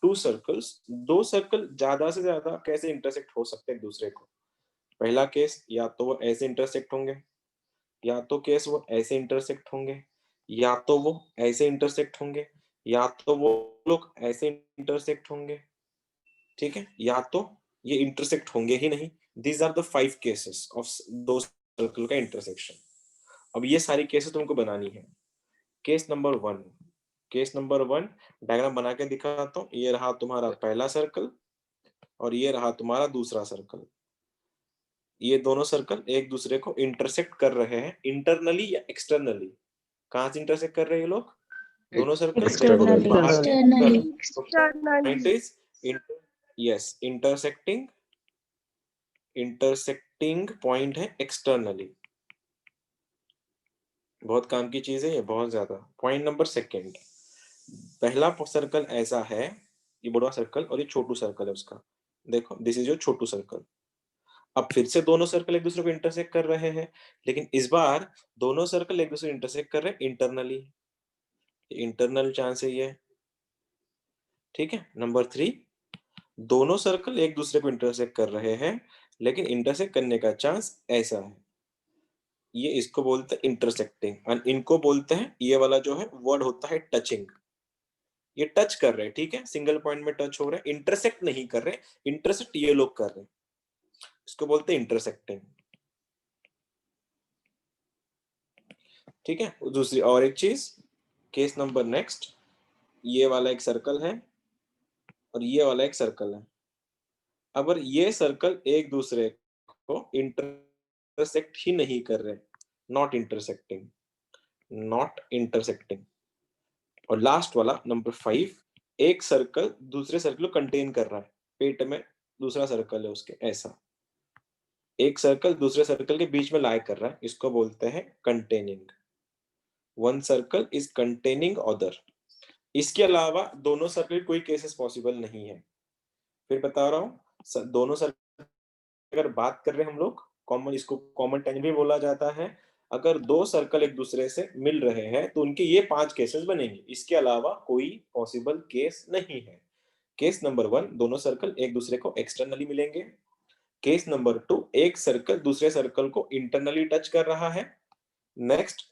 To circles, दो circle ज्यादा से ज्यादा कैसे इंटरसेक्ट हो सकते हैं एक दूसरे को? पहला केस, या तो वो ऐसे इंटरसेक्ट होंगे, या तो केस वो ऐसे इंटरसेक्ट होंगे, या तो वो ऐसे इंटरसेक्ट होंगे, या तो वो लोग ऐसे इंटरसेक्ट होंगे, ठीक है, या तो ये इंटरसेक्ट होंगे ही नहीं। These are the 5 cases of दो सर्कल का इंटरसेक्शन। अब ये सारी केसेस तुमको बनानी है। Case number 1, case number 1 diagram बना के दिखाता हूँ। ये रहा तुम्हारा पहला सर्कल और ये रहा तुम्हारा दूसरा सर्कल। ये दोनों सर्कल एक दूसरे को इंटरसेक्ट कर रहे हैं इंटरनली या एक्सटर्नली। कहाँ से इंटरसेक्ट कर रहे हैं ये लोग? दोनों circle Externally. Point is yes, intersecting point है एक्सटर्नली। बहुत काम की चीज है ये, बहुत ज्यादा। पॉइंट नंबर सेकंड, पहला सर्कल ऐसा है, ये बड़ा सर्कल और ये छोटू सर्कल है उसका। देखो this is your Chhotu circle. अब फिर से दोनों सर्कल एक दूसरे को इंटरसेक्ट कर रहे हैं, लेकिन इस बार दोनों सर्कल एक दूसरे को इंटरसेक्ट कर रहे हैं इंटरनली। इंटरनल चांस है ये, ठीक है। नंबर 3, दोनों सर्कल एक दूसरे को इंटरसेक्ट कर रहे हैं, लेकिन इंटरसेक्ट करने का चांस ऐसा है। ये इसको बोलते हैं इंटरसेक्टिंग, और इनको बोलते हैं, ये वाला जो है वर्ड होता है टचिंग। ये टच कर रहे हैं, ठीक है, सिंगल पॉइंट में टच हो रहे हैं, इंटरसेक्ट नहीं कर रहे। इंटरसेक्ट ये लोग कर रहे हैं, इसको बोलते हैं इंटरसेक्टिंग, ठीक है। दूसरी और एक चीज, केस नंबर नेक्स्ट, ये वाला एक सर्कल है और ये वाला एक सर्कल है। अगर ये सर्कल एक दूसरे को इंटरसेक्ट ही नहीं कर रहे, नॉट इंटरसेक्टिंग, नॉट इंटरसेक्टिंग। और लास्ट वाला नंबर 5, एक सर्कल दूसरे सर्कल को कंटेन कर रहा है, पेट में दूसरा सर्कल है उसके, ऐसा एक सर्कल दूसरे सर्कल के बीच में लाई कर रहा है, इसको बोलते हैं containing. One circle is containing other. इसके अलावा दोनों सर्कल कोई केसेस पॉसिबल नहीं है। फिर बता रहा हूँ, दोनों सर्कल अगर बात कर रहे हैं हम लोग, कॉमन, इसको कॉमन टेंजेंट भी बोला जाता है। अगर दो सर्कल एक दूसरे से मिल रहे हैं तो उनके ये 5 केसेस बनेंगे, इसके अलावा कोई पॉसिबल केस नहीं है। केस नंबर 1, दोनों सर्कल एक दूसरे को एक्सटर्नली मिलेंगे। केस नंबर 2, एक सर्कल दूसरे सर्कल को इंटरनली टच कर रहा है। नेक्स्ट,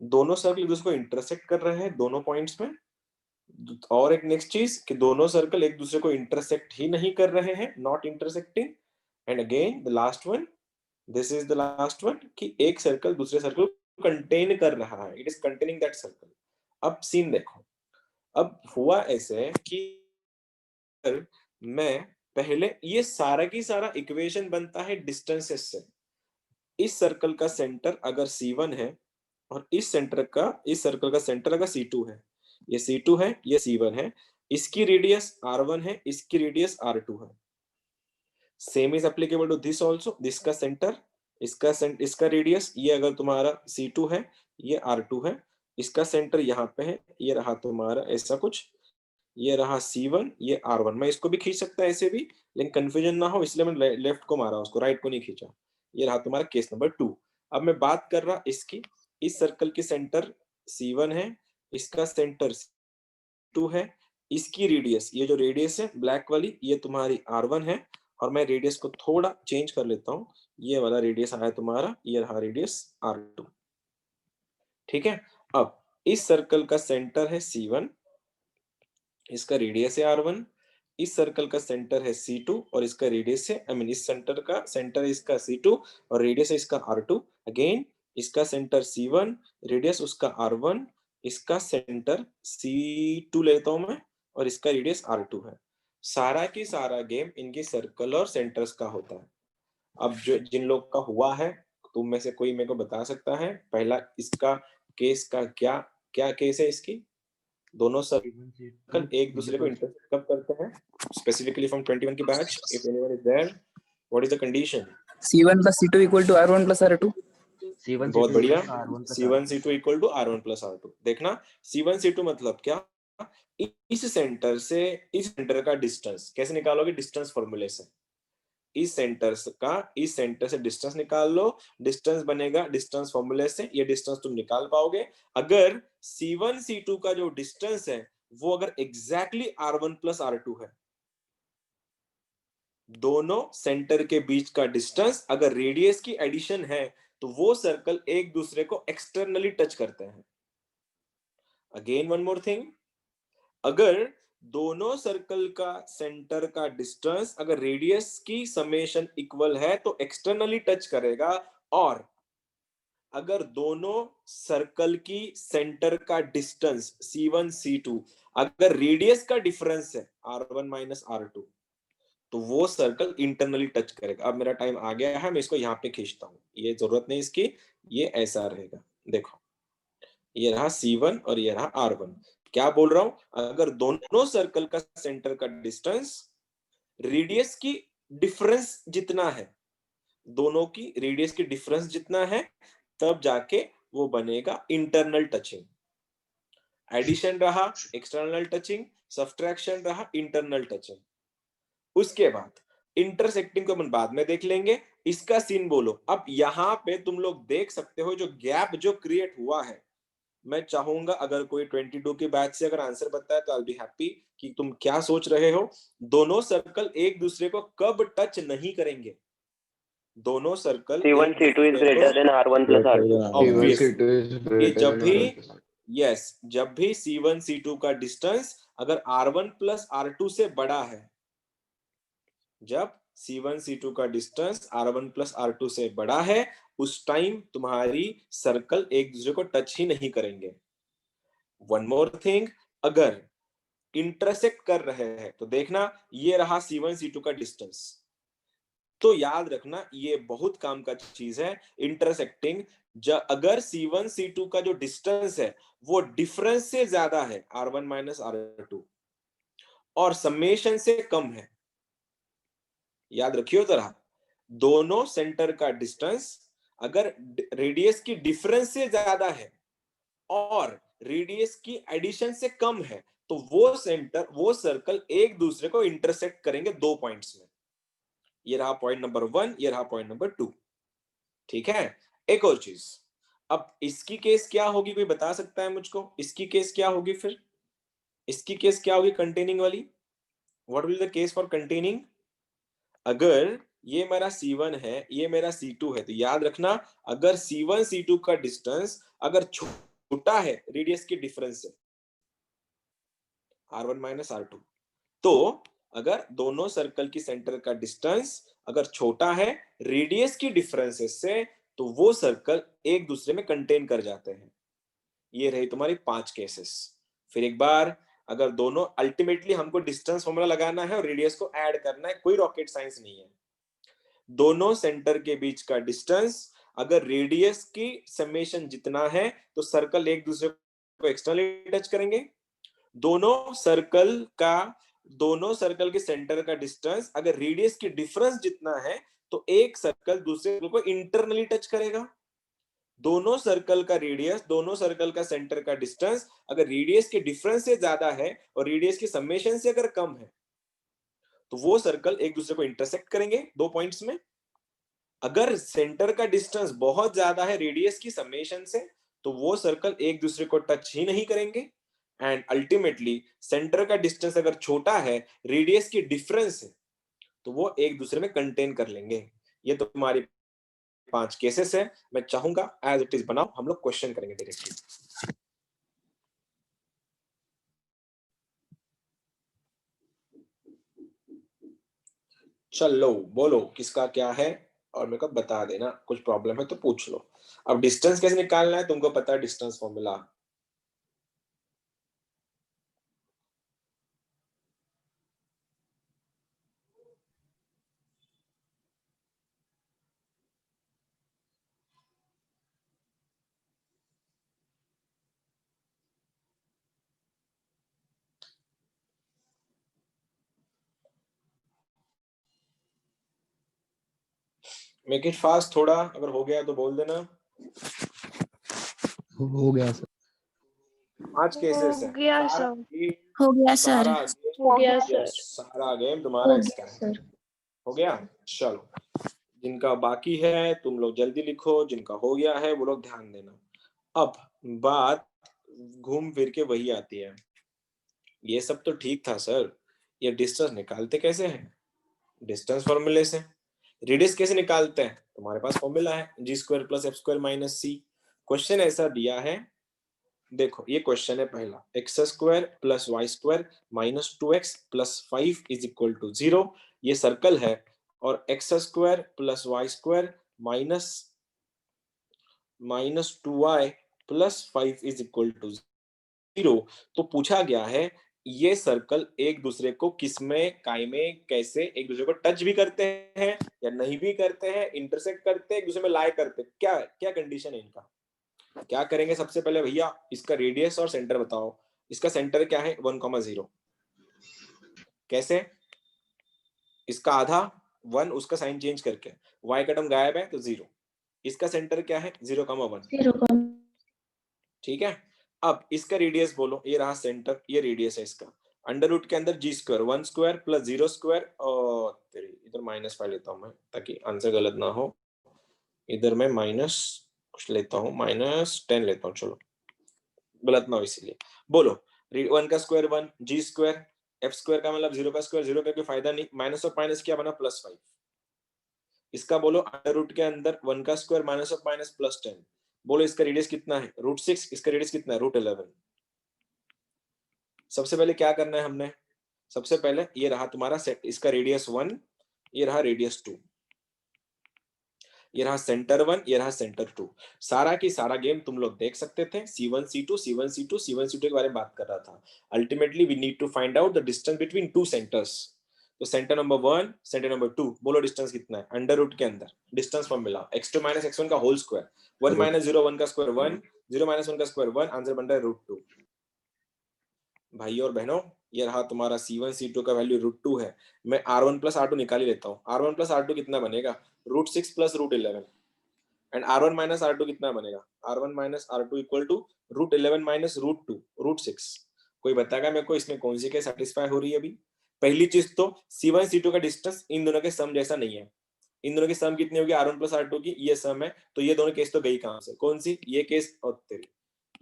दोनों सर्कल एक दूसरे को इंटरसेक्ट कर रहे हैं दोनों पॉइंट्स में। और एक नेक्स्ट चीज कि दोनों सर्कल एक दूसरे को इंटरसेक्ट ही नहीं कर रहे हैं, not intersecting. And again the last one, this is the last one, कि एक सर्कल दूसरे सर्कल को कंटेन कर रहा है, it is containing that circle. अब सीन देखो, अब हुआ ऐसे कि मैं पहले, ये सारा की सारा इक्वेशन बनता है डिस्टेंसेस से। इस सर्कल का सेंटर अगर C1 है और इस सर्कल का सेंटर अगर C2 है, ये C2 है, ये C1 है, इसकी रेडियस R1 है, इसकी रेडियस R2 है। Same is applicable to this also, this का सेंटर, इसका रेडियस, ये अगर तुम्हारा C2 है, ये R2 है, इसका सेंटर यहाँ पे है, ये रहा तुम्हारा ऐसा कुछ, ये रहा C1, ये R1। मैं इसको भी खींच सकता है ऐसे भी, लेकिन कंफ्यूजन ना हो इसलिए मैं लेफ्ट को मारा, उसको राइट को नहीं खींचा। ये रहा तुम्हारा केस नंबर 2। अब मैं बात कर रहा इसकी, इस सर्कल की सेंटर C1 है, इसका सेंटर C2 है, इसकी रेडियस, ये जो रेडियस है ब्लैक वाली, ये तुम्हारी R1 है, और मैं रेडियस को थोड़ा चेंज कर लेता हूँ, ये वाला रेडियस आया तुम्हारा, ये रहा रेडियस R2, ठीक है। अब इस सर्कल का सेंटर है C1, इसका रेडियस है R1, इस सर्कल का सेंटर है C2 और इसका रेडियस है, इस सेंटर का सेंटर है इसका C2 और रेडियस है इसका R2। अगेन इसका सेंटर C1, रेडियस उसका R1, इसका सेंटर C2 लेता हूं मैं, और इसका रेडियस R2 है। सारा की सारा गेम इनकी सर्कल और सेंटर्स का होता है। अब जो जिन लोग का हुआ है, तुम में से कोई मेरे को बता सकता है पहला इसका केस का क्या क्या केस है? इसकी दोनों सर्कल एक दूसरे को इंटरसेक्ट कब करते हैं? स्पेसिफिकली फ्रॉम 21 की batch, if anyone is there, what is the condition? C1 plus C2 equal to R1 plus R2. बहुत बढ़िया, C1 C2 equal to R1 plus R2। देखना C1 C2 मतलब क्या, इस सेंटर से इस सेंटर का डिस्टेंस कैसे निकालोगे? डिस्टेंस फॉर्मूले से। इस सेंटर से डिस्टेंस निकाल लो, डिस्टेंस बनेगा डिस्टेंस फॉर्मूले से, ये डिस्टेंस तुम निकाल पाओगे अगर C1 C2 का जो डिस्टेंस है वो अगर एग्जैक्टली R1 प्लस R2 है, दोनों सेंटर के बीच का डिस्टेंस अगर रेडियस की एडिशन है, तो वो सर्कल एक दूसरे को एक्सटर्नली टच करते हैं। अगेन वन मोर थिंग, अगर दोनों सर्कल का सेंटर का डिस्टेंस अगर रेडियस की समेशन इक्वल है तो एक्सटर्नली टच करेगा, और अगर दोनों सर्कल की सेंटर का डिस्टेंस C1 C2 अगर रेडियस का डिफरेंस है R1 माइनस R2, तो वो सर्कल इंटरनली टच करेगा। अब मेरा टाइम आ गया है, मैं इसको यहाँ पे खींचता हूँ, ये जरूरत नहीं इसकी, ये ऐसा रहेगा। देखो, ये रहा C1 और ये रहा R1। क्या बोल रहा हूं, अगर दोनों सर्कल का सेंटर का डिस्टेंस रेडियस की डिफरेंस जितना है, दोनों की रेडियस की डिफरेंस जितना है, तब जाके वो बनेगा इंटरनल टचिंग। एडिशन रहा एक्सटर्नल टचिंग, सब्ट्रैक्शन रहा इंटरनल टचिंग। उसके बाद इंटरसेक्टिंग को अपन बाद में देख लेंगे, इसका सीन बोलो। अब यहाँ पे तुम लोग देख सकते हो जो गैप जो क्रिएट हुआ है, मैं चाहूंगा अगर कोई 22 के बैच से अगर आंसर बताए तो आई बी हैप्पी कि तुम क्या सोच रहे हो। दोनों सर्कल एक दूसरे को कब टच नहीं करेंगे, दोनों सर्कल C1 एक C2 is दूसरे को greater than R1 plus R2. C1 obvious C2 is ये greater जब than भी R1 plus R2. यस जब भी C1 C2 का डिस्टेंस अगर R1 प्लस R2 से बड़ा है, जब C1 C2 का डिस्टेंस R1 प्लस R2 से बड़ा है, उस टाइम तुम्हारी सर्कल एक दूसरे को टच ही नहीं करेंगे। वन मोर थिंग, अगर इंटरसेक्ट कर रहे हैं तो देखना, ये रहा C1 C2 का डिस्टेंस, तो याद रखना ये बहुत काम का चीज है इंटरसेक्टिंग। अगर C1 C2 का जो डिस्टेंस है वो डिफरेंस से ज्यादा है R1 माइनस R2 और समेशन से कम है, याद रखियो जरा, दोनों सेंटर का डिस्टेंस अगर रेडियस की डिफरेंस से ज्यादा है और रेडियस की एडिशन से कम है, तो वो सर्कल एक दूसरे को इंटरसेक्ट करेंगे दो पॉइंट्स में। ये रहा पॉइंट नंबर 1, ये रहा पॉइंट नंबर 2। ठीक है, एक और चीज, अब इसकी केस क्या होगी, कोई बता सकता है मुझको, इसकी केस क्या होगी? फिर इसकी केस क्या होगी कंटेनिंग वाली? What will the case for containing? अगर ये मेरा C1 है, ये मेरा C2 है, तो याद रखना अगर C1 C2 का डिस्टेंस अगर छोटा है रेडियस के डिफरेंस से R1 माइनस R2, तो अगर दोनों सर्कल की सेंटर का डिस्टेंस अगर छोटा है रेडियस की डिफरेंसेस से, तो वो सर्कल एक दूसरे में कंटेन कर जाते हैं। ये रही तुम्हारी 5 केसेस। फिर एक बार, अगर दोनों अल्टीमेटली हमको डिस्टेंस फॉर्मूला लगाना है और रेडियस को ऐड करना है, कोई रॉकेट साइंस नहीं है। दोनों सेंटर के बीच का डिस्टेंस अगर रेडियस की समेशन जितना है, तो सर्कल एक दूसरे को एक्सटर्नली टच करेंगे। दोनों सर्कल के सेंटर का डिस्टेंस अगर रेडियस की डिफरेंस जितना है, तो एक सर्कल दूसरे को इंटरनली टच करेगा। दोनों सर्कल का रेडियस, दोनों सर्कल का सेंटर का डिस्टेंस अगर रेडियस के डिफरेंस से ज्यादा है और रेडियस की समेशन से अगर कम है, तो वो सर्कल एक दूसरे को इंटरसेक्ट करेंगे दो पॉइंट्स में। अगर सेंटर का डिस्टेंस बहुत ज्यादा है रेडियस की समेशन से, तो वो सर्कल एक दूसरे को टच ही नहीं करेंगे। एंड अल्टीमेटली सेंटर का डिस्टेंस अगर छोटा है रेडियस की डिफरेंस है, तो वो एक दूसरे में कंटेन कर लेंगे। ये तो तुम्हारी 5 केसेस है। मैं चाहूंगा एज इट इज बनाओ, हम लोग क्वेश्चन करेंगे डायरेक्टली। चलो बोलो किसका क्या है, और मेरे को बता देना, कुछ प्रॉब्लम है तो पूछ लो। अब डिस्टेंस कैसे निकालना है तुमको पता है, distance formula. Make it fast थोड़ा, अगर हो गया तो बोल देना। हो गया सर। 5 केसेस है। हो गया सर। हो गया सर। हो गया सर। सारा गेम तुम्हारा इसका है। हो गया, चलो जिनका बाकी है तुम लोग जल्दी लिखो, जिनका हो गया है वो लोग ध्यान देना। अब बात घूम फिर के वही आती है, ये सब तो ठीक था सर, ये डिस्टेंस निकालते कैसे हैं? डिस्टेंस फॉर्मूले से। रेडियस कैसे निकालते हैं? तुम्हारे पास फॉर्मूला है g square plus F square minus c. Question ऐसा दिया है, देखो ये क्वेश्चन है पहला, x square plus Y square minus 2x plus 5 is equal to 0। ये सर्कल है, और x square plus Y square minus minus 2y plus 5 is equal to 0। तो पूछा गया है ये सर्कल एक दूसरे को किसमें काय में कैसे एक दूसरे को टच भी करते हैं या नहीं भी करते हैं, इंटरसेक्ट करते हैं, एक दूसरे में लाई करते हैं, क्या क्या कंडीशन है इनका? क्या करेंगे सबसे पहले भैया, इसका रेडियस और सेंटर बताओ। इसका सेंटर क्या है 1,0, कैसे? इसका आधा 1, उसका साइन चेंज करके, y का टर्म गायब है तो 0। इसका सेंटर क्या है 0,1, 0, ठीक है। अब इसका रेडियस बोलो, ये रहा सेंटर, ये रेडियस है इसका, अंडर रूट के अंदर जी स्क्वायर 1 स्क्वायर प्लस 0 स्क्वायर, और इधर -5 लेता हूं मैं ताकि आंसर गलत ना हो। इधर मैं माइनस कुछ लेता हूँ, -10 लेता हूँ, चलो गलत ना हो इसीलिए। बोलो 1 का स्क्वायर 1, जी स्क्वायर, एफ स्क्वायर का मतलब 0 का स्क्वायर, 0 का कोई फायदा नहीं, माइनस ऑफ माइनस क्या बना +5। इसका बोलो अंडर रूट के अंदर 1 का स्क्वायर माइनस ऑफ माइनस +10। बोलो इसका रेडियस कितना है √6, इसका रेडियस कितना है √11। सबसे पहले क्या करना है हमने, सबसे पहले ये रहा तुम्हारा सेट, इसका रेडियस 1, ये रहा रेडियस 2, ये रहा सेंटर 1, ये रहा सेंटर 2। सारा की सारा गेम तुम लोग देख सकते थे, C1 C2 C1 C2 C1 C2 के बारे में बात कर रहा था। Ultimately we need to find out the distance between two centres. तो सेंटर नंबर 1, सेंटर नंबर 2, बोलो डिस्टेंस कितना है अंडर रूट के अंदर, डिस्टेंस फॉर्मूला x2 - x1 का होल स्क्वायर, 1 - 0 1 का स्क्वायर 1, 0 - 1 का स्क्वायर 1, आंसर बन रहा है √2। भाइयों और बहनों, ये रहा तुम्हारा C1 C2 का वैल्यू √2 है। मैं R1 + R2 निकाल ही लेता हूँ। R1 + R2 कितना बनेगा √6 + √11, एंड R1 - R2 कितना बनेगा R1 - R2 इक्वल टू √11 - √2 √6। कोई बताएगा मेरे को इसमें कौन सी के सेटिस्फाई हो रही है अभी? पहली चीज तो C1 C2 का डिस्टेंस इन दोनों के सम जैसा नहीं है। इन दोनों की सम कितनी होगी R1 + R2 की, ये सम है, तो ये दोनों केस तो गई कहां से, कौन सी, ये केस और तेरी,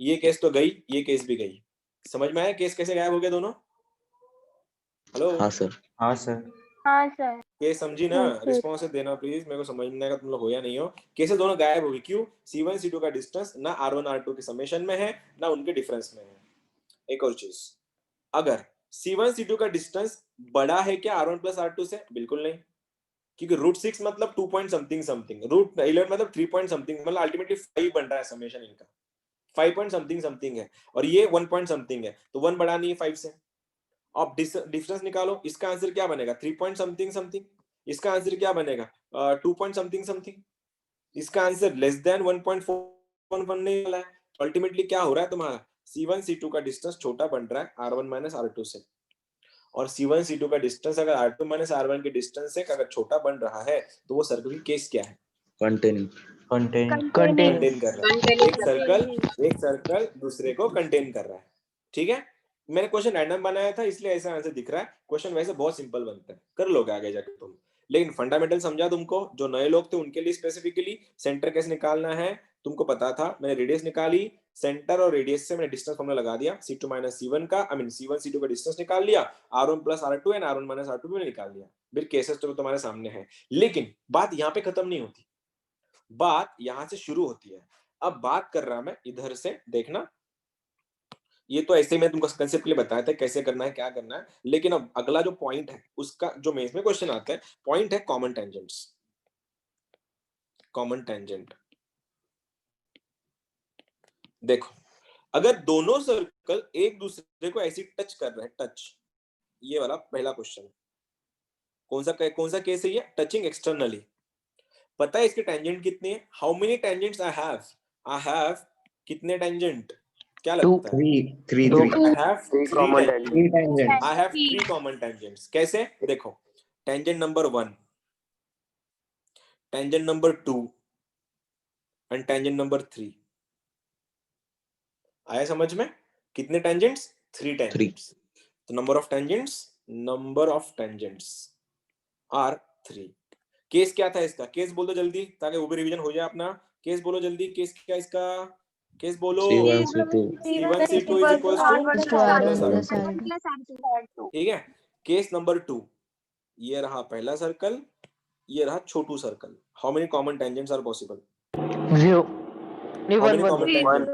ये केस तो गई, ये केस भी गई। समझ में आया केस कैसे गायब हो गए दोनों? हेलो हाँ सर। हाँ सर। हाँ सर। केस समझी ना? रिस्पॉन्स देना प्लीज, मेरे को समझने का तुम लोग हो या नहीं हो। कैसे दोनों गायब हो गए, क्यों? C1 C2 का डिस्टेंस ना R1 R2 के समेशन में है ना उनके डिफरेंस में है। एक और चीज, अगर C1 C2 का डिस्टेंस बड़ा है क्या R1 + R2 से? बिल्कुल नहीं, क्योंकि √6 मतलब 2 पॉइंट समथिंग समथिंग, √11 मतलब 3 पॉइंट समथिंग, मतलब अल्टीमेटली 5 बन रहा है समेशन इनका, 5 पॉइंट समथिंग समथिंग है, और ये 1 पॉइंट समथिंग है, तो 1 बड़ा नहीं है 5 से। अब डिफरेंस निकालो, इसका आंसर क्या बनेगा 3 पॉइंट समथिंग समथिंग, इसका आंसर क्या बनेगा 2 पॉइंट समथिंग समथिंग, इसका आंसर लेस देन 1.4 बनने वाला है। अल्टीमेटली क्या हो रहा है तुम्हारा, C1 C2 का डिस्टेंस छोटा बन रहा है R1 - R2 से, और C1 C2 का डिस्टेंस अगर R2 - R1 के डिस्टेंस से अगर छोटा बन रहा है तो वो सर्कल की केस क्या है? कंटेनिंग। कंटेन कर रहा है, एक सर्कल दूसरे को कंटेन कर रहा है, ठीक है। मैंने क्वेश्चन रैंडम बनाया था इसलिए ऐसा आंसर दिख रहा है, क्वेश्चन वैसे बहुत सिंपल बनता है, कर लोगे आगे जाके तुम, लेकिन फंडामेंटल समझा तुमको, जो नए लोग थे उनके लिए स्पेसिफिकली सेंटर कैसे निकालना है तुमको पता था। मैंने रेडियस निकाली, सेंटर और रेडियस से मैंने डिस्टेंस फॉर्मूला लगा दिया, C2 - C1 का, आई मीन C1 C2 का डिस्टेंस निकाल लिया, R1 + R2 and R1 - R2 भी निकाल लिया। फिर केसेस तो तुम्हारे सामने है, लेकिन बात यहाँ पे खत्म नहीं होती, बात यहां से शुरू होती है। अब बात कर रहा मैं इधर से, देखना, ये तो ऐसे मैं तुमको कंसेप्ट के लिए बताया था कैसे करना है क्या करना है, लेकिन अब अगला जो पॉइंट है उसका जो मेंस में क्वेश्चन आता है, पॉइंट है कॉमन टेंजेंट्स। कॉमन टेंजेंट देखो, अगर दोनों सर्कल एक दूसरे को ऐसे टच कर रहे हैं, टच, ये वाला पहला क्वेश्चन, कौन सा केस है ये, टचिंग एक्सटर्नली। पता है इसके टेंजेंट कितने हैं, how many tangents I have कितने टेंजेंट, क्या लगता है? 3 I have three common tangents. I have Three. 3 common tangents. कैसे? देखो, tangent number 1, tangent number 2 and tangent number 3. आया समझ में? कितने tangents? 3 tangents. तो number of tangents are 3. Case क्या था इसका? केस बोल दो जल्दी ताकि वो भी रिवीजन हो जाए अपना। केस बोलो जल्दी, केस क्या इसका? केस बोलो। C1 C2 C1 C2 is equals to R1 plus plus R2। ठीक है। केस नंबर 2, ये रहा पहला सर्कल, ये रहा छोटू circle. How many common tangents are possible? 0 How many common tangents?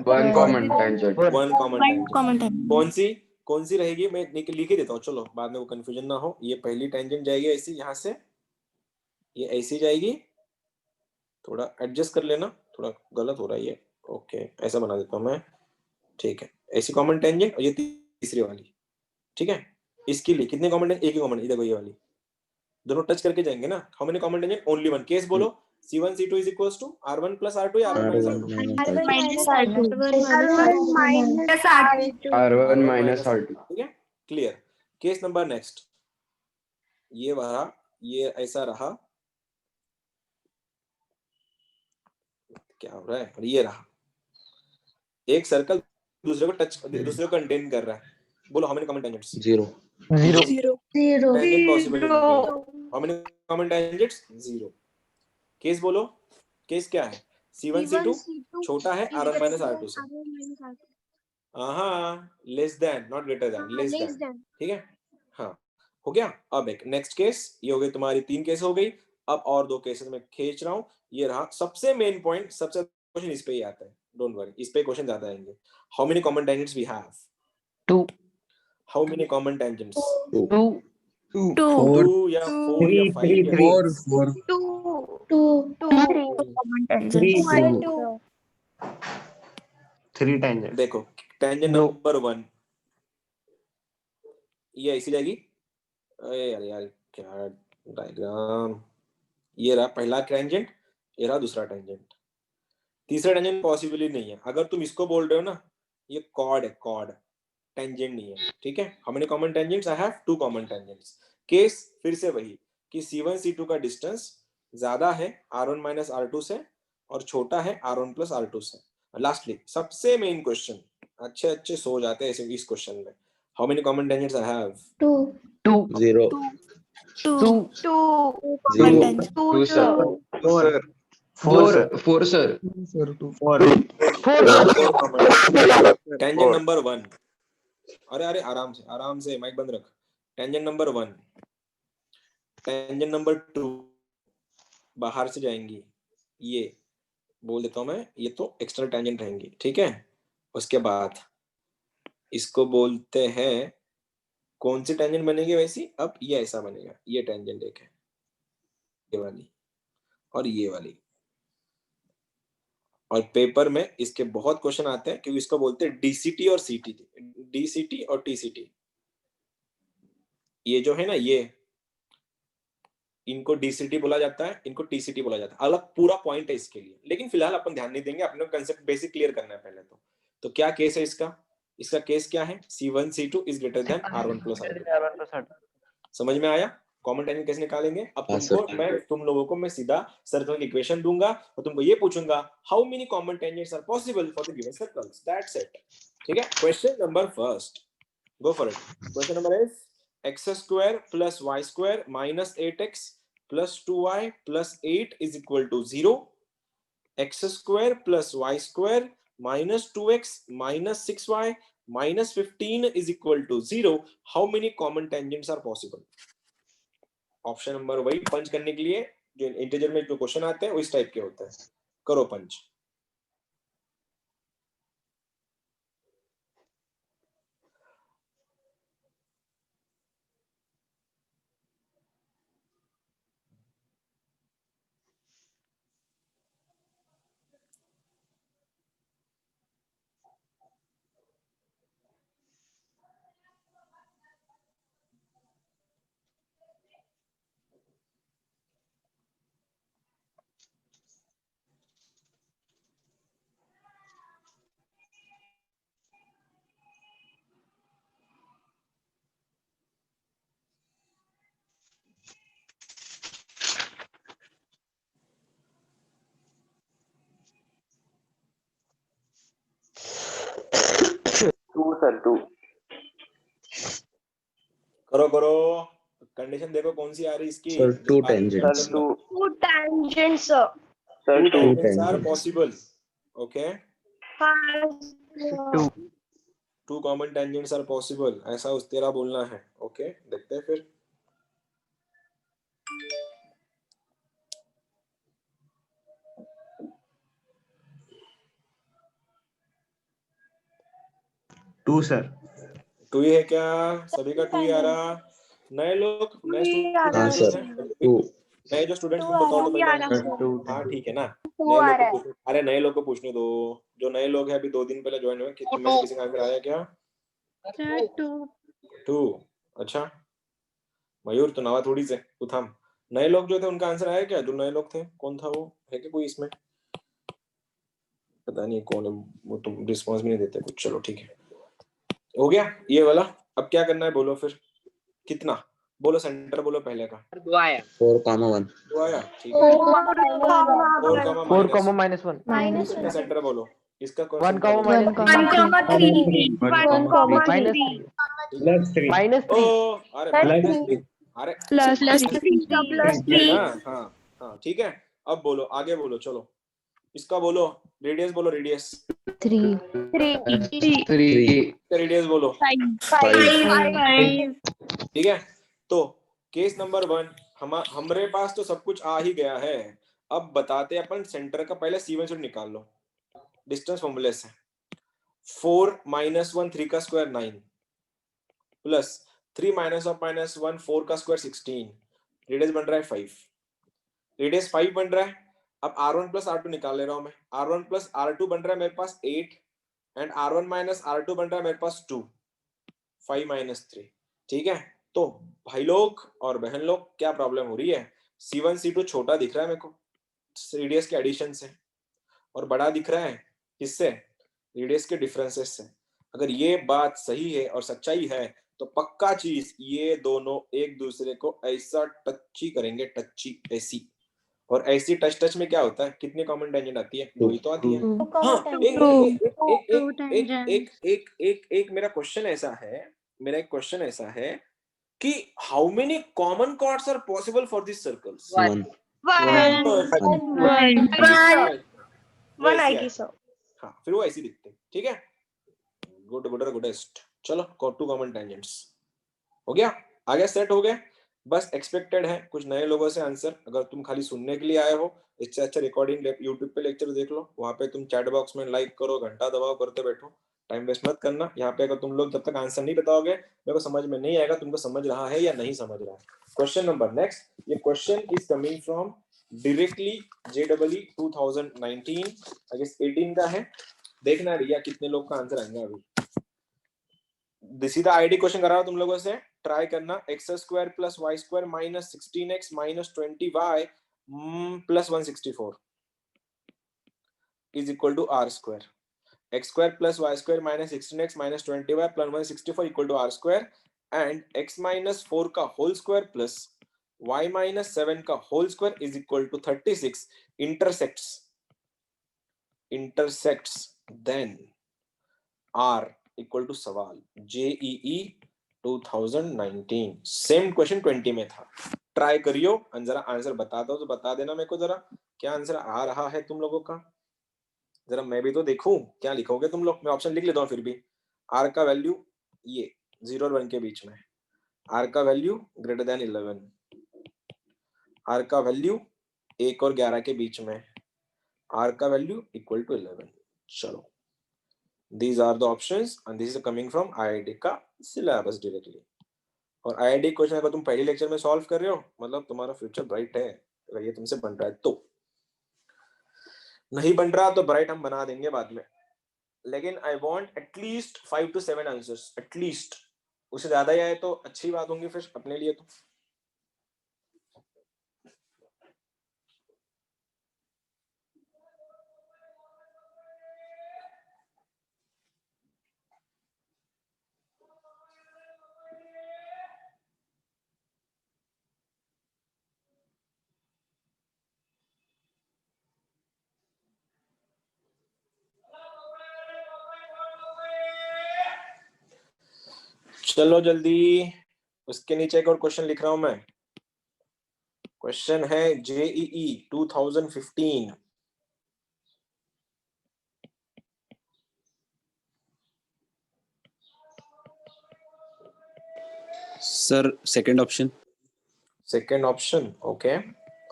one common tangent One common tangent। Common time. कौन सी रहेगी? मैं लिख ही देता हूँ, चलो बाद में वो कंफ्यूजन ना हो। ये पहली टेंजेंट जाएगी ऐसी, यहाँ से ये ऐसी जाएगी, थोड़ा एडजस्ट कर लेना, थोड़ा गलत हो रहा है ये। ओके, ऐसा बना देता हूँ मैं। ठीक है, ऐसी कॉमन टेंजेंट, और ये तीसरी वाली। ठीक है, इसके लिए कितने कॉमन टेंजेंट? एक ही कॉमन, देखो ये वाली, दोनों टच करके जाएंगे ना। How many common tangent? Only one. Case बोलो। C1 C2 is equals to R1 plus R2 या R1 minus R2? R1 minus R2 ठीक है, क्लियर। केस नंबर नेक्स्ट, ये रहा, ये ऐसा रहा, क्या हो रहा है? और ये रहा, एक सर्कल दूसरे को टच, दूसरे को कंटेन कर रहा है। बोलो how many common tangents? 0 tangent possible नहीं है। How many common tangents? 0। Case बोलो, केस क्या है? C1 C2 छोटा है R1 minus R2 से। Less than, not greater than, less than. ठीक है, हाँ हो गया। अब एक नेक्स्ट केस, ये हो गई तुम्हारी 3 केस हो गई। अब और 2 केसेस में खींच रहा हूं। ये रहा सबसे मेन पॉइंट, सबसे क्वेश्चन इस पे ही आता है, डोंट वरी, इस पे क्वेश्चन ज्यादा आएंगे। How many common tangents we have? 2 how many common tangents? 2 2 या 4 या 5 या 4 3 tangents। देखो टेंजेंट नंबर 1 ये ऐसी जाएगी। अरे यार यार क्या डायग्राम, ये रहा पहला टेंजेंट, ये रहा दूसरा टेंजेंट, तीसरा टेंजेंट पॉसिबल ही नहीं है। अगर तुम इसको बोल रहे हो ना, ये कॉर्ड है, कॉर्ड, टेंजेंट नहीं है। ठीक है, how many common tangents? I have 2 common tangents. Case फिर से वही कि C1 C2 का डिस्टेंस ज्यादा है R1 minus R2 से और छोटा है R1 plus R2 से। लास्टली सबसे मेन क्वेश्चन, अच्छे अच्छे सो जाते हैं इस क्वेश्चन में। How many common tangents I have? 2 0 2 sir 4 sir tangent number 1, अरे आराम से माइक बंद रख। टेंजेंट नंबर 1, टेंजेंट नंबर 2 बाहर से जाएंगी, ये बोल देता हूं मैं, ये तो एक्सटर्नल टेंजेंट रहेंगी। ठीक है, उसके बाद इसको बोलते हैं, कौन सी टेंजेंट बनेगी वैसी? अब ये ऐसा बनेगा, ये टेंजेंट एक है, ये वाली और ये वाली। और पेपर में इसके बहुत क्वेश्चन आते हैं, क्योंकि इसको बोलते हैं डीसीटी और सीटी, डीसीटी और टीसीटी। ये जो है ना, ये इनको डीसीटी बोला जाता है, इनको टीसीटी बोला जाता है, अलग पूरा पॉइंट है इसके लिए। लेकिन फिलहाल अपन ध्यान नहीं देंगे, अपने कंसेप्ट बेसिक क्लियर करना है पहले। तो क्या केस है इसका? इसका केस क्या है? C1 C2 is greater then R1 plus R2। समझ में आया? कॉमन टेंजेंट कैसे निकालेंगे? अब तुम लोगों को मैं सीधा सर्कल की इक्वेशन दूंगा और तुमको ये पूछूंगा, how many common tangents are possible for the given circles? That's it. ठीक है, question number first, go for it. Question number is x square plus y square minus 8x plus 2y plus 8 is equal to 0. x square plus y square minus 2x minus 6y minus 15 is equal to 0. How many common tangents are possible? Option number वही पंच करने के लिए जो integer में जो question आते हैं उस टाइप के होते हैं। करो पंच। करो करो, कंडीशन देखो कौन सी आ रही इसकी। Sir, 2 tangents. Sir, 2 tangents are possible. Okay, Two. 2 common tangents are possible, ऐसा उस तेरा बोलना है। ओके, देखते हैं फिर। To sir. 2 ही है क्या? सभी का 2 ही आ रहा। नए लोग, नए स्टूडेंट, नए जो स्टूडेंट्स तुम बताओ तो पहले। हाँ ठीक है ना, नए लोग को पूछो। अरे नए लोग को पूछने दो, जो नए लोग हैं अभी 2 दिन पहले ज्वाइन हुए। कितने में से किसी का आंसर आया क्या? 2। अच्छा मयूर, तो नवा थोड़ी से तू थाम। नए लोग जो थे उनका आंसर आया क्या? जो नए लोग थे कौन था वो? है क्या कोई इसमें? पता नहीं कौन है वो, तुम रिस्पांस भी नहीं देते कुछ। चलो ठीक है, हो गया ये वाला। अब क्या करना है बोलो फिर, कितना बोलो? सेंटर बोलो पहले का। 4, 1. 2 आया, ठीक है। 4, -1. इसका सेंटर बोलो। इसका 1, सेंटर बोलो। 1, +3 ओ अरे -3, अरे ना। हाँ हाँ ठीक है। अब बोलो, आगे बोलो, चलो इसका बोलो। रेडियस बोलो, रेडियस। 3. रेडियस बोलो। 5. ठीक है, तो केस नंबर 1 हमारे पास तो सब कुछ आ ही गया है। अब बताते अपन सेंटर का। पहले C1 से निकाल लो, डिस्टेंस फॉर्मूले से। 4 - 1 3 का स्क्वायर 9 प्लस 3 - -1 4 का स्क्वायर 16। रेडियस बन रहा है 5। रेडियस 5 बन रहा है। अब R1 + R2 निकाल ले रहा हूं मैं। R1 + R2 बन रहा है मेरे पास 8 एंड R1 - R2 बन रहा है मेरे पास 2। 5 - 3, ठीक है। तो भाई लोग और बहन लोग, क्या प्रॉब्लम हो रही है? C1 C2 छोटा दिख रहा है मेरे को रेडियस के एडिशन से, और बड़ा दिख रहा है किससे? रेडियस के डिफरेंसेस से। अगर ये बात सही है और सच्चाई है तो पक्का चीज ये दोनों एक दूसरे को ऐसा टची करेंगे, टची ऐसी। और ऐसी टच में क्या होता है? कितनी कॉमन टेंजेंट आती है? 2 ही तो आती है। हाँ, एक मेरा क्वेश्चन ऐसा है, कि how many common chords are possible for this circles? 1. 1 आएगी सर। हाँ, फिर वो ऐसी दिखते हैं, ठीक है। गुडेस्ट। चलो 2 कॉमन टेंजेंट्स हो गया, आगे सेट हो गए। बस एक्सपेक्टेड है कुछ नए लोगों से आंसर। अगर तुम खाली सुनने के लिए आए हो, इससे अच्छा रिकॉर्डिंग यूट्यूब पे लेक्चर देख लो। वहां पे तुम चैट बॉक्स में लाइक करो, घंटा दबाओ, करते बैठो, टाइम वेस्ट मत करना। यहाँ पे अगर तुम लोग जब तक आंसर नहीं बताओगे, मेरे को समझ में नहीं आएगा तुमको समझ रहा है या नहीं समझ रहा है। Question number next. ये question is coming from directly JEE 2019, I guess 18 का है। देखना भैया कितने लोग का आंसर आएंगे। अभी सीधा आईडी क्वेश्चन करा रहा हूं तुम लोगों से, ट्राई करना। x² + y² - 16x - 20y + 164 is equal to r²। x² + y² - 16x - 20y + 164 equal to r², and x - 4 का होल स्क्वायर प्लस y - 7 का whole square is equal to 36 intersects then r equal to सवाल। JEE 2019 same question 20 में था। Try करियो, जरा answer बता दो तो बता देना मेरे को जरा, क्या आंसर आ रहा है तुम लोगों का। जरा मैं भी तो देखूं क्या लिखोगे तुम लोग। मैं ऑप्शन लिख लेता हूँ फिर भी। r का वैल्यू ये 0 और 1 के बीच में, r का वैल्यू > 11, r का वैल्यू 1 और 11 के बीच में, r का वैल्यू इक्वल टू 11। चलो, these are the options and this is coming from IIT का सिलेबस डायरेक्टली। और IIT क्वेश्चन अगर तुम पहले लेक्चर में सॉल्व कर रहे हो, मतलब तुम्हारा फ्यूचर ब्राइट है। अगर ये तुमसे बन रहा है तो, नहीं बन रहा तो ब्राइट हम बना देंगे बाद में। लेकिन I want at least 5 to 7 answers, at least. उससे ज्यादा ही आए तो अच्छी बात होंगी फिर अपने लिए तो। चलो जल्दी, उसके नीचे एक और क्वेश्चन लिख रहा हूं मैं। क्वेश्चन है JEE 2015। Sir, second option. Second option. Okay.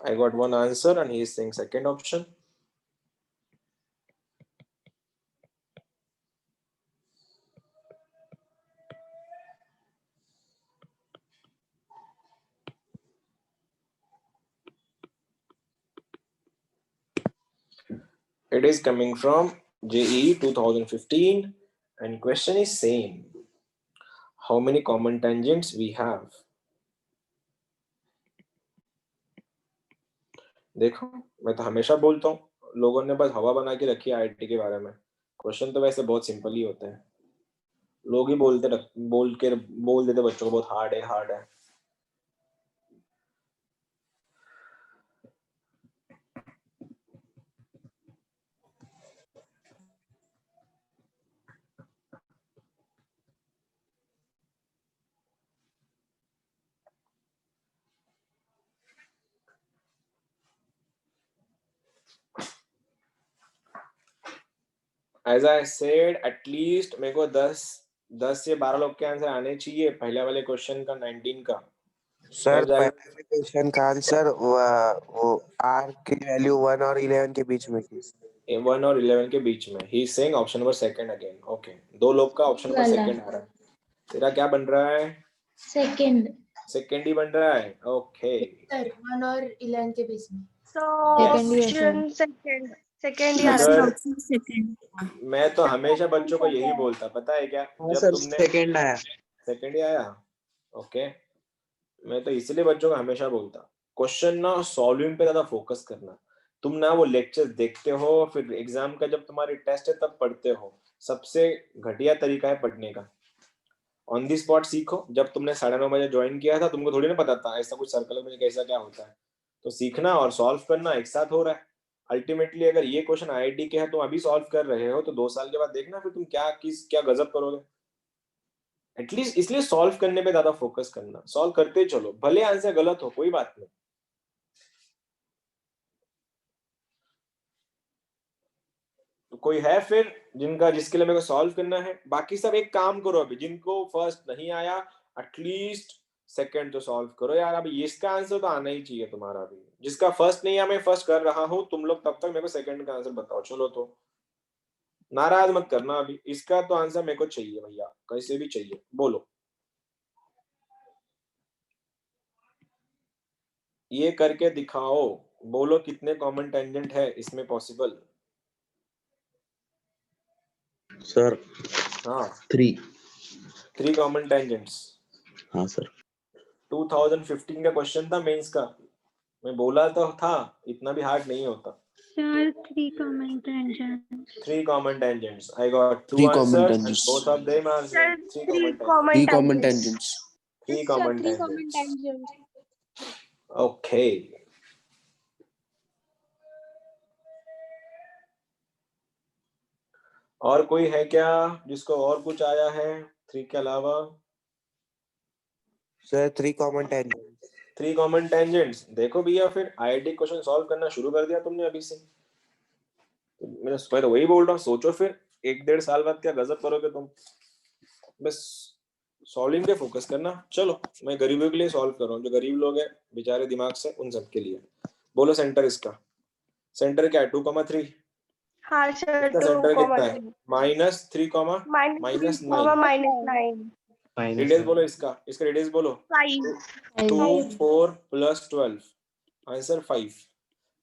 I got one answer and he is saying second option. It is coming from JEE 2015 and question is same. How many common tangents we have? देखो मैं तो हमेशा बोलता हूँ, लोगों ने बस हवा बना के रखी है आईआईटी के बारे में। क्वेश्चन तो वैसे बहुत सिंपल ही होते हैं, लोग ही बोल देते बच्चों को बहुत हार्ड है। As I said, at least मेरे को 10 से 12 लोग के आंसर आने चाहिए पहले वाले क्वेश्चन का 19 का। सर पहले क्वेश्चन का आंसर वो r की वैल्यू 1 और 11 के बीच में थी। 1 और 11 के बीच में। He is saying option number second again. Okay, दो लोग का ऑप्शन नंबर सेकंड आ रहा है। तेरा क्या बन रहा है? सेकंड ही बन रहा है। ओके, 1 और 11 के बीच में। ऑप्शन सेकंड ही आ रहा है। मैं तो हमेशा बच्चों को यही बोलता, पता है क्या? जब तुमने सेकंड ही आया। ओके, मैं तो इसलिए बच्चों को हमेशा बोलता, क्वेश्चन ना सॉल्विंग पे ज्यादा फोकस करना। तुम ना वो लेक्चर देखते हो, फिर एग्जाम का जब तुम्हारी टेस्ट है तब पढ़ते हो। सबसे घटिया तरीका है पढ़ने का। ऑन दी स्पॉट सीखो। जब तुमने 9:30 बजे ज्वाइन किया था, तुमको थोड़ी ना पता था ऐसा कुछ सर्कल में कैसा क्या होता है। तो सीखना और सॉल्व करना एक साथ हो रहा है। अल्टीमेटली अगर ये क्वेश्चन आईआईटी के है, तुम अभी सॉल्व कर रहे हो, तो 2 साल के बाद देखना फिर तुम क्या गजब करोगे। एटलीस्ट इसलिए सॉल्व करने पे ज्यादा फोकस करना। सॉल्व करते चलो, भले आंसर गलत हो कोई बात नहीं। तो कोई है फिर जिसके लिए मेरे को सॉल्व करना है? बाकी सब एक काम करो, अभी जिनको फर्स्ट नहीं आया एटलीस्ट सेकंड तो सॉल्व करो यार। अभी इसका आंसर तो आना ही चाहिए तुम्हारा भी। जिसका फर्स्ट नहीं आया, मैं फर्स्ट कर रहा हूँ, तुम लोग तब तक मेरे को सेकंड का आंसर बताओ। चलो, तो नाराज मत करना। अभी इसका तो आंसर मेरे को चाहिए भैया, कैसे भी चाहिए। बोलो, ये करके दिखाओ। बोलो कितने कॉमन टेंजेंट है इसमें पॉसिबल? सर हाँ, 3 कॉमन टेंजेंट्स। हाँ सर। 2015 का क्वेश्चन था मेंस का। मैं बोला तो था इतना भी हार्ड नहीं होता। Sir 3 common tangents. 3 common tangents. I got 2 answers and both of them are 3 common tangents. 3 common tangents. Okay. और कोई है क्या जिसको और कुछ आया है 3 के अलावा? Sir 3 common tangents. 3 common tangents. देखो भैया, फिर आईआईटी क्वेश्चन सॉल्व करना शुरू कर दिया तुमने अभी से। तो मैं तो वही बोल रहा हूँ, सोचो फिर 1-1.5 साल बाद क्या गजब करोगे तुम। बस सॉल्विंग पे फोकस करना। चलो, मैं गरीबों के लिए सॉल्व कर रहा हूँ, जो गरीब लोग हैं बेचारे दिमाग से, उन सब के लिए। बोलो सेंटर इसका। सेंटर क्या है? 2,3। हाँ सर, इसका सेंटर कितना है? -3, -9। रेडियस बोलो इसका रेडियस बोलो। 2, 4 + 12 आंसर 5।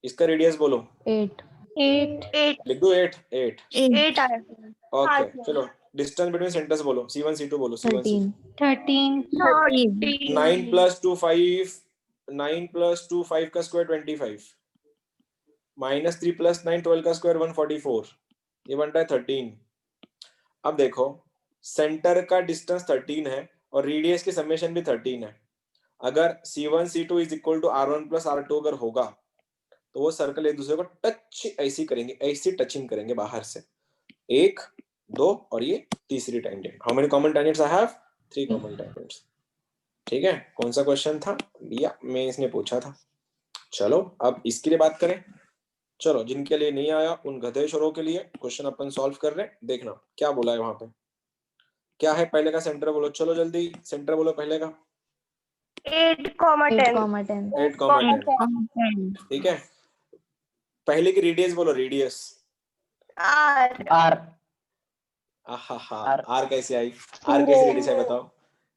इसका रेडियस बोलो। 8 लिख दो 8 आया। ओके, चलो डिस्टेंस बिटवीन सेंटर्स बोलो। C1 C2 बोलो। C1 C2 13 9 + 2 5 9 + 2 5 का स्क्वायर 25 -3 + 9 12 का स्क्वायर 144। ये बनता है 13। अब देखो, सेंटर का डिस्टेंस 13 है और रेडियस की समेशन भी 13 है। अगर C1 C2 = R1 + R2 अगर होगा, तो वो सर्कल एक दूसरे को टच ऐसी करेंगे, ऐसी टचिंग करेंगे बाहर से। 1, 2 और ये तीसरी tangent. How many common tangents I have? 3 common tangents. ठीक है, कौन सा क्वेश्चन था भैया? मैं इसने पूछा था। चलो अब इसके लिए बात करें। चलो, जिनके लिए नहीं आया उन गधेश्वरों के लिए क्वेश्चन अपन सॉल्व कर रहे हैं। देखना क्या बोला है वहां पे। क्या है पहले का सेंटर बोलो। चलो जल्दी सेंटर बोलो पहले का। 8, 10. 8,10. ठीक है, पहले की रेडियस बोलो, रेडियस। R. R. आर कैसे आई? आर कैसे रेडियस आई बताओ?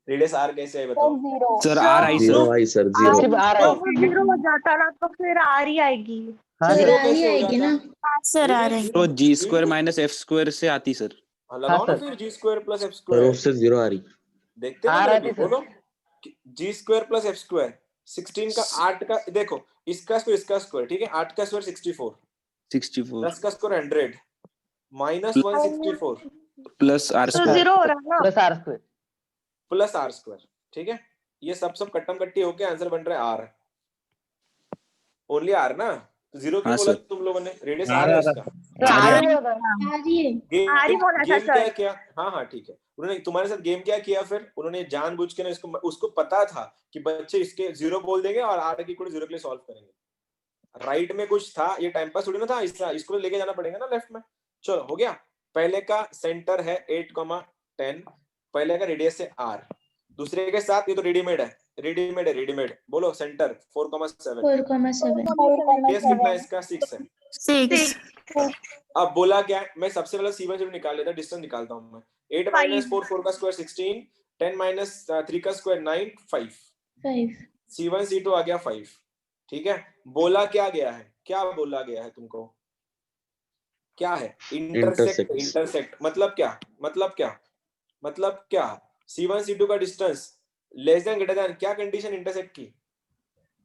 रेडियस आर कैसे आई बताओ? Sir are I zero sir. I sir, zero. सिर्फ R तो है। वो 0 हो जाता ना तो फिर R ही आएगी। हाँ जीरो सर। कैसे हो आएगी जाता? ना। सर आ रहे जीरो- तो G square minus F square से आती सर। लगाओ ना हाँ, सर। फिर G square plus F sir square. उससे जीरो आ रही। देखते ना R मेरे आती को, सर। बोलो G square plus F square 16 का 8 का, देखो इसका स्क्वायर ठीक है, 8 का स्क्वायर 64, 64 10 का स्क्वायर 100 माइनस 164 प्लस आर तो स्क्वायर 0 हो रहा है ना। Plus R square. Plus R square. ठीक है, ये सब कट्टम कट्टी होके आंसर बन रहा है आर, ओनली आर ना। तो जीरो क्यों हाँ बोला सर। तुम लोगों ने? रेडियस आ आर है रहा उसका। तो आ R रहा ही है। बोल रहा है। आ रही है। आर ही बोला था गेम क्या सर। किया? हाँ ठीक है, उन्होंने तुम्हारे साथ गेम क्या किया फिर? उन्होंने जानबूझ के ना इसको, उसको पता था कि बच्चे इसके जीरो बोल देंगे और आर की कोई जीरो के लिए सॉल्व करेंगे। राइट में कुछ था, ये टाइम पास थोड़ी ना था, इसको लेके जाना पड़ेगा ना लेफ्ट में। चलो हो गया। पहले का सेंटर है 8,10, पहले का रेडियस है आर, दूसरे के साथ ये तो रेडीमेड है, रेडीमेड बोलो सेंटर 4,7, 4,7. रेडियस कितना है इसका? 6 है। 6. अब बोला क्या है, मैं सबसे पहले C1 से निकाल लेता, डिस्टेंस निकालता हूं मैं। 8 माइनस 4, 4 का स्क्वायर 16, 10 माइनस 3 का स्क्वायर 9, 5। 5. C1 C2 आ गया 5। ठीक है, बोला क्या गया है? क्या बोला गया है तुमको? क्या है? इंटरसेक्ट। Intersects. इंटरसेक्ट मतलब क्या? मतलब क्या? C1 C2 का distance less than greater than, क्या कंडीशन इंटरसेक्ट की?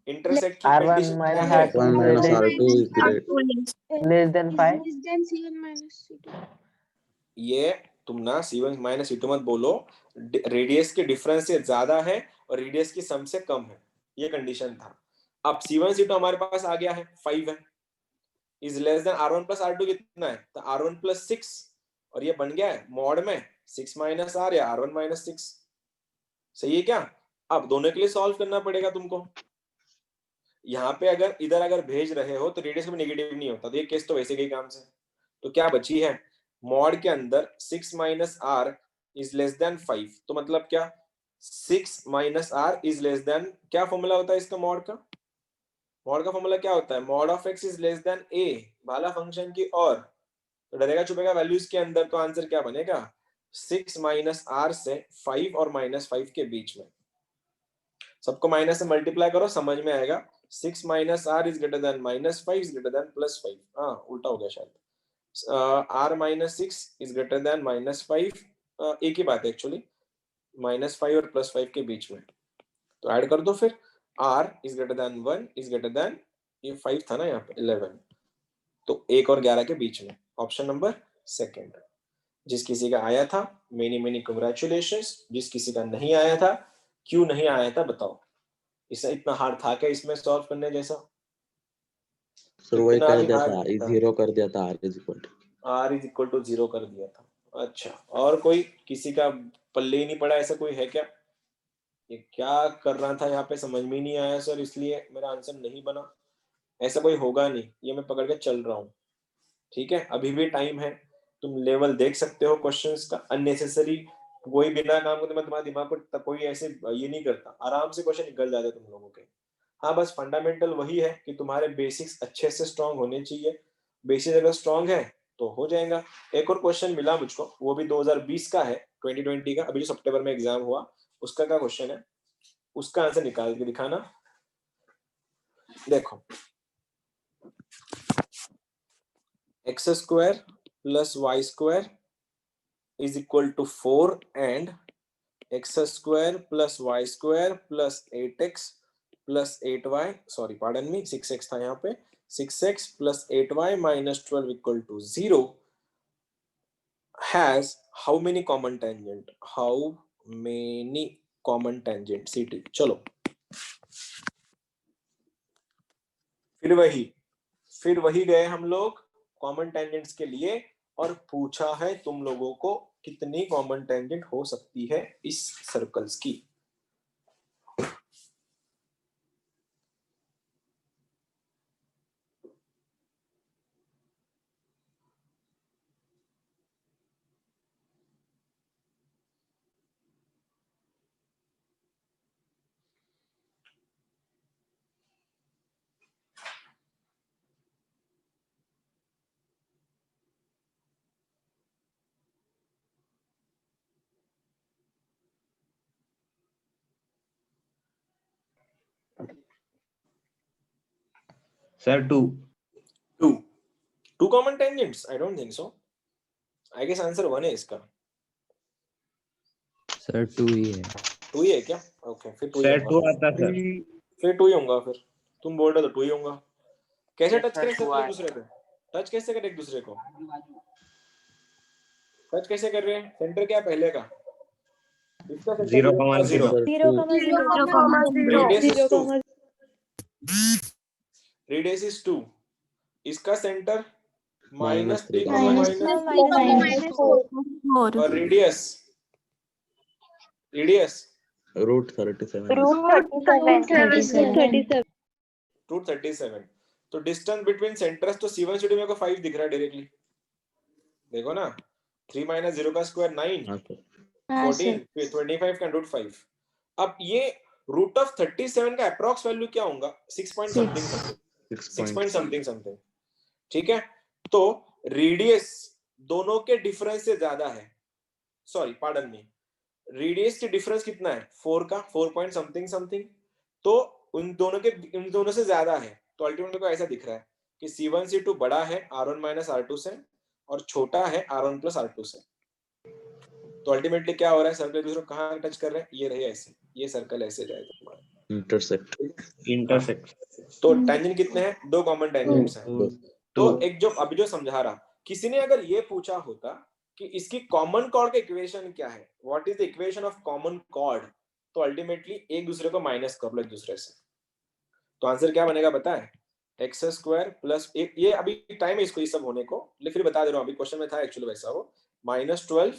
इंटरसेक्ट की R1 कंडीशन क्या minus है? R2 1 minus less R2 is great. less than 5. ये तुम ना C1 माइनस C2 मत बोलो, रेडियस के डिफरेंस से ज्यादा है और रेडियस की सम से कम है, ये कंडीशन था। अब C1 C2 हमारे पास आ गया है 5 है, is less then R1 plus R2 कितना है? तो R1 प्लस 6, और ये बन गया है मॉड में 6 माइनस R या R1 माइनस 6। सही है क्या? अब दोनों के लिए सॉल्व करना पड़ेगा तुमको। यहाँ पे अगर इधर अगर भेज रहे हो तो रेडियस में नेगेटिव नहीं होता, तो ये केस तो वैसे के काम से। तो क्या बची है? मॉड के अंदर 6 minus R is less than 5, तो मतलब क्या? 6 minus R is less than, क्या फॉर्मूला होता है इसका मॉड का? मॉड का फॉर्मूला क्या होता है? Mod of x is less than a, भाला फंक्शन की, और तो डरेगा छुपेगा वैल्यूज के अंदर, तो आंसर क्या बनेगा? 6 माइनस आर से 5 और माइनस 5 के बीच में, सबको माइनस से मल्टीप्लाई करो समझ में आएगा। 6 minus R is greater than minus 5 is greater than plus 5, हाँ उल्टा हो गया शायद। R minus 6 is greater than minus 5, एक ही बात है एक्चुअली, माइनस 5 और प्लस 5 के बीच में। तो ऐड कर दो फिर, R is greater than 1 is greater than, ये 5 था ना यहाँ पे 11, तो 1 और 11 के बीच में, ऑप्शन नंबर सेकंड। जिस किसी का आया था मेनी मेनी कंग्रेचुलेशंस, जिस किसी का नहीं आया था क्यों नहीं आया था बताओ? इससे इतना हार्ड था क्या इसमें सॉल्व करने जैसा? सर वही इतना कर भी दिया हार्ड था, नहीं था। जीरो कर दिया था, R इज इक्वल टू 0 कर दिया था। अच्छा, और कोई किसी का पल्ले ही नहीं पड़ा, ऐसा कोई है क्या? ये क्या कर रहा था यहाँ पे समझ में नहीं आया सर, इसलिए मेरा आंसर नहीं बना। ऐसा कोई होगा नहीं, ये मैं पकड़ के चल रहा हूँ। ठीक है, अभी भी टाइम है, तुम लेवल देख सकते हो क्वेश्चंस का। अननेसेसरी कोई बिना काम के तुम्हारे दिमाग को कोई ऐसे ये नहीं करता, आराम से क्वेश्चन निकल जाते तुम लोगों के। हाँ बस फंडामेंटल वही है कि तुम्हारे बेसिक्स अच्छे से स्ट्रांग होने चाहिए। बेसिस अगर स्ट्रांग है तो हो जाएगा। एक और क्वेश्चन मिला मुझको, वो भी 2020 का है, 2020 का, अभी जो सितंबर में एग्जाम हुआ उसका क्या क्वेश्चन है, उसका आंसर निकाल के दिखाना। देखो, X square plus Y square is equal to 4 and X square plus Y square plus 8x plus 8y, sorry pardon me 6x था यहाँ पे, 6x plus 8y minus 12 equal to 0 has how many common tangent? How many common tangent? CT। चलो फिर वही गए हम लोग common tangents के लिए, और पूछा है तुम लोगों को कितनी कॉमन टेंजेंट हो सकती है इस सर्कल्स की। Sir, 2. Two common tangents? I don't think so. I guess answer 1 है इसका. सर 2 ही है. 2 ही है क्या? Okay, फिर 2 ही Sir, होगा. 2 आता sir. फिर 2 ही होगा. फिर तुम बोल रहे हो तो 2 ही होगा. कैसे टच करें सर एक दूसरे को? टच कैसे करें एक दूसरे को? टच कैसे कर रहे हैं? सेंटर क्या है पहले का? इसका सेंटर 0,0. 0,0. Radius is 2. इसका सेंटर Minus -3, -3. और रेडियस रूट 37. रूट 37. तो डिस्टेंस बिटवीन सेंटर्स तो C1 C2 मेरे को 5 दिख रहा है डायरेक्टली. देखो ना, 3 - 0 का स्क्वायर 9, हाँ सर. 14, फिर 25 का √5. अब ये रूट ऑफ 37 का अप्रॉक्स वैल्यू क्या होगा? 6 पॉइंट समथिंग. ठीक है. तो रेडियस दोनों के डिफरेंस से ज्यादा है. सॉरी, पार्डन मी, रेडियस की डिफरेंस कितना है? 4 का, 4 पॉइंट समथिंग. तो उन दोनों से ज्यादा है. तो अल्टीमेटली को ऐसा दिख रहा है कि C1 C2 बड़ा है R1 - R2 से और छोटा है R1 + R2 से. तो अल्टीमेटली क्या हो रहा है? सर्कल दूसरे कहां टच कर रहे हैं? ये रही ऐसे, ये सर्कल ऐसे जाएगा तुम्हारा. इंटरसेक्ट. तो टेंजेंट कितने हैं? 2 कॉमन टेंजेंट्स हैं. तो एक जो अभी जो समझा रहा, किसी ने अगर ये पूछा होता कि इसकी कॉमन कॉर्ड का इक्वेशन क्या है, what is the equation of common chord, तो अल्टीमेटली एक दूसरे को माइनस कर लो एक दूसरे से. तो आंसर क्या बनेगा पता है? x² प्लस ये अभी टाइम है इसको ये सब होने को, लेकिन फिर बता दे रहा हूं. अभी क्वेश्चन में था एक्चुअली वैसा वो -12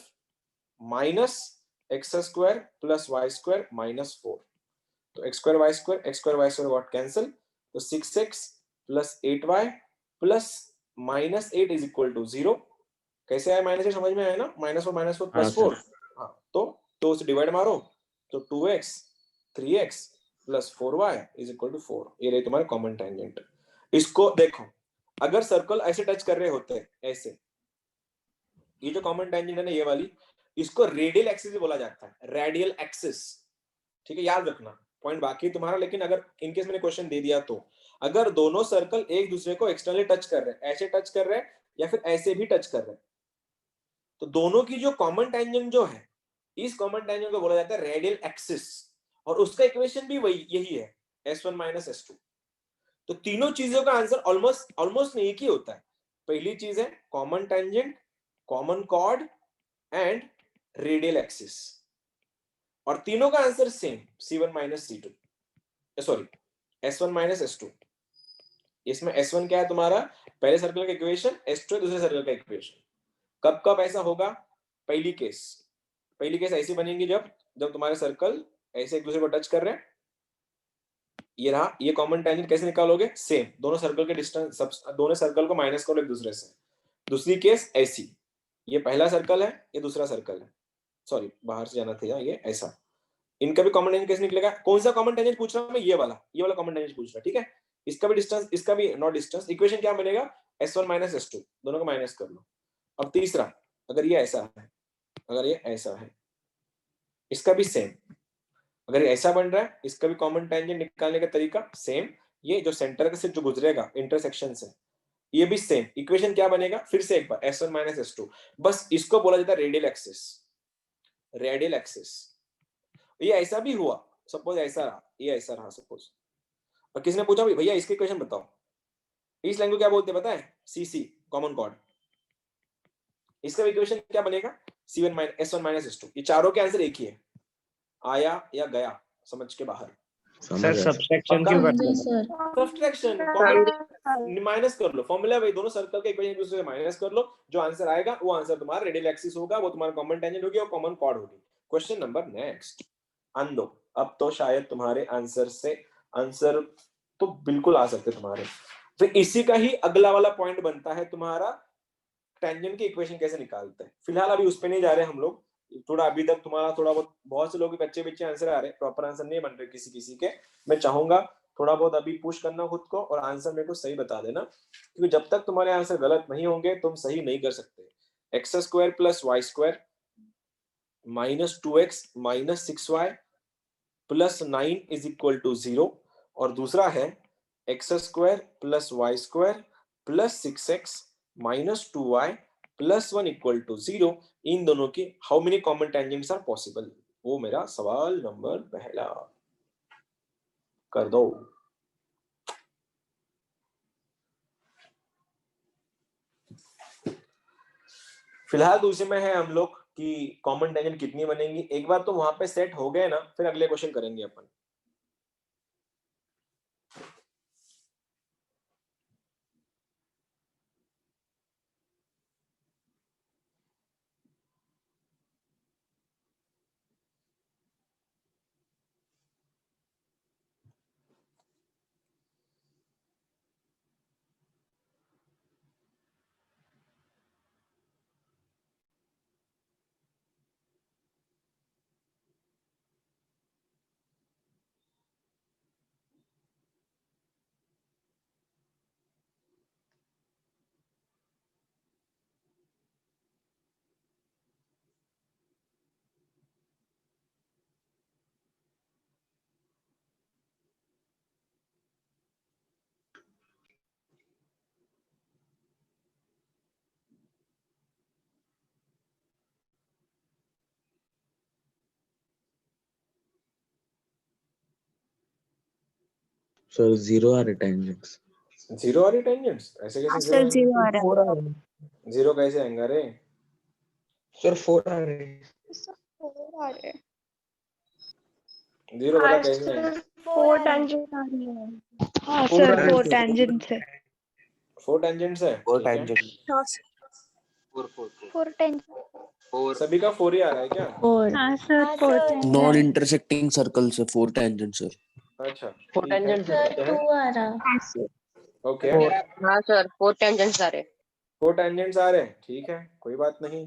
माइनस x² प्लस y² -4. तो x² व्हाट कैंसिल. तो 6x plus 8y plus -8 is equal to 0. कैसे आया -8? समझ में आया ना? -4 प्लस 4. हाँ, तो उसे डिवाइड मारो तो 2x 3x plus 4y is equal to 4. ये रही तुम्हारे कॉमन टेंजेंट. इसको देखो, अगर सर्कल ऐसे टच कर रहे होते ऐसे, ये जो कॉमन टेंजेंट है ना ये वाली, इसको रेडियल एक्सिस भी बोला जाता है. Radial axis. ठीक है, याद रखना. पॉइंट बाकी तुम्हारा, लेकिन अगर इनकेस मैंने क्वेश्चन दे दिया तो अगर दोनों सर्कल एक दूसरे को एक्सटर्नली टच कर रहे हैं, ऐसे टच कर रहे हैं या फिर ऐसे भी टच कर रहे हैं, तो दोनों की जो कॉमन टेंजेंट जो है, इस कॉमन टेंजेंट को बोला जाता है रेडियल एक्सिस. और उसका इक्वेशन भी वही यही है, S1 - S2. तो तीनों चीजों का आंसर ऑलमोस्ट एक ही होता है. पहली चीज है common tangent, common chord and radial axis. और तीनों का answer same, C1 - C2, sorry S1 - S2. इसमें S1 क्या है तुम्हारा? पहले सर्कल का इक्वेशन. S2 दूसरे सर्कल का इक्वेशन. कब ऐसा होगा? पहली केस ऐसी बनेगी जब तुम्हारे सर्कल ऐसे एक दूसरे को टच कर रहे हैं. ये रहा, ये कॉमन टेंजेंट. कैसे निकालोगे? सेम, दोनों सर्कल के डिस्टेंस, दोनों सर्कल को माइनस करो एक दूसरे से. दूसरी केस ऐसी, ये पहला सर्कल है, ये दूसरा सर्कल है. सॉरी, बाहर से जाना था. ये ऐसा, इनका भी कॉमन टेंजेंट कैसे निकलेगा? कौन सा कॉमन टेंजेंट पूछ रहा हूं मैं? ये वाला कॉमन टेंजेंट पूछ रहा. ठीक है, इसका भी डिस्टेंस, इसका भी नॉट डिस्टेंस. इक्वेशन क्या बनेगा? S1 - S2, दोनों को माइनस कर लो. अब तीसरा, अगर ये ऐसा है, अगर ये ऐसा है, इसका भी सेम. अगर ये ऐसा बन रहा है, इसका भी कॉमन टेंजेंट निकालने का तरीका सेम. ये जो सेंटर से जो गुजरेगा इंटरसेक्शन से, ये भी सेम. इक्वेशन क्या बनेगा? फिर से एक बार, S1 - S2. बस इसको बोला जाता है रेडियल एक्सिस. Radial axis. ये ऐसा भी हुआ, सपोज ऐसा रहा, ये ऐसा रहा सपोज. और किसने पूछा भैया इसके इक्वेशन बताओ, इस लाइन को क्या बोलते हैं पता है? CC, common chord. इसका इक्वेशन क्या बनेगा? S1 - S2. ये चारों के आंसर एक ही है. आया या गया समझ के बाहर? सर सब्ट्रैक्शन क्यों करते हैं? सब्ट्रैक्शन, माइनस कर लो. फॉर्मूला भाई, दोनों सर्कल के इक्वेशन एक दूसरे से माइनस कर लो. जो आंसर आएगा वो आंसर तुम्हारा रेडियल एक्सिस होगा, वो तुम्हारा कॉमन टेंजेंट होगी और कॉमन कॉर्ड होगी. Question number next. अंदो, अब तो शायद तुम्हारे आंसर से आंसर तो बिल्कुल आ सकते तुम्हारे. फिर इसी का ही अगला वाला पॉइंट बनता है तुम्हारा टेंजेंट की इक्वेशन कैसे निकालते हैं. फिलहाल अभी उस पे नहीं जा रहे हम लोग. थोड़ा अभी तक तुम्हारा थोड़ा बहुत से लोग कच्चे बच्चे आंसर आ रहे हैं, प्रॉपर आंसर नहीं बन रहे किसी के. मैं चाहूंगा थोड़ा बहुत अभी पुश करना खुद को और आंसर मेरे को सही बता देना, क्योंकि जब तक तुम्हारे आंसर गलत नहीं होंगे तुम सही नहीं कर सकते. x² plus y² -2x -6y plus 9 is equal to 0. और दूसरा है X square plus Y square plus 6x minus 2y plus 1 equal to 0, इन दोनों की how many common tangents are possible, वो मेरा सवाल नंबर पहला। कर दो। फिलहाल दूसरे में है हम लोग कि कॉमन टेंजेंट कितनी बनेंगी। एक बार तो वहां पे सेट हो गए ना, फिर अगले क्वेश्चन करेंगे अपन। Sir, 0 are tangents. जीरो आ रही टेंजेंट्स? ऐसे कैसे सर जीरो? 0 आ रहा 4 आ रहे हैं जीरो कैसे आएंगे रे? सर, 4 आ रहे हैं। है। जीरो बता कैसे आएंगे? 4 टेंजेंट आ रही है। हाँ Four सर आ रहे 4 हैं। टेंजेंट्स है। 4 टेंजेंट्स है, 4 ठीक है। टेंजेंट। 4 टेंजेंट। सभी का 4 ही आ रहा है क्या? 4 हाँ सर 4 नॉन इंटरसेक्टिंग सर्कल से 4 टेंजेंट सर। अच्छा, 4 ठीक है, टेंजेंट करते हैं। आ रहा। ओके, हाँ सर 4 टेंजेंट्स आ रहे। 4 टेंजेंट्स आ रहे हैं, ठीक है, कोई बात नहीं,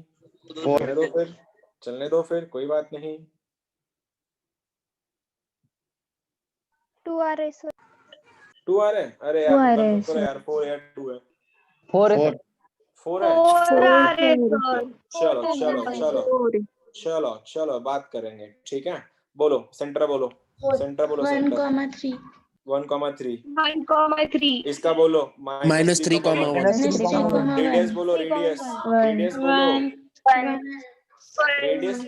4 चलने दो फिर, चलने दो फिर, कोई बात नहीं। 2 आ रहे सर। 2 आ रहे हैं? अरे यार, आ कर रहे दो हैं करो यार, 4 या 2 है? 4 है सर। 4 है? 4 आ रहे सर। चलो चलो चलो चलो चलो, बात करेंगे, ठीक है। बोलो सेंटर, बोलो सेंटर, बोलो सेंटर। 1,3 1,3। 1,3। इसका बोलो माइनस 3,1। रेडियस बोलो, रेडियस, रेडियस बोलो, रेडियस।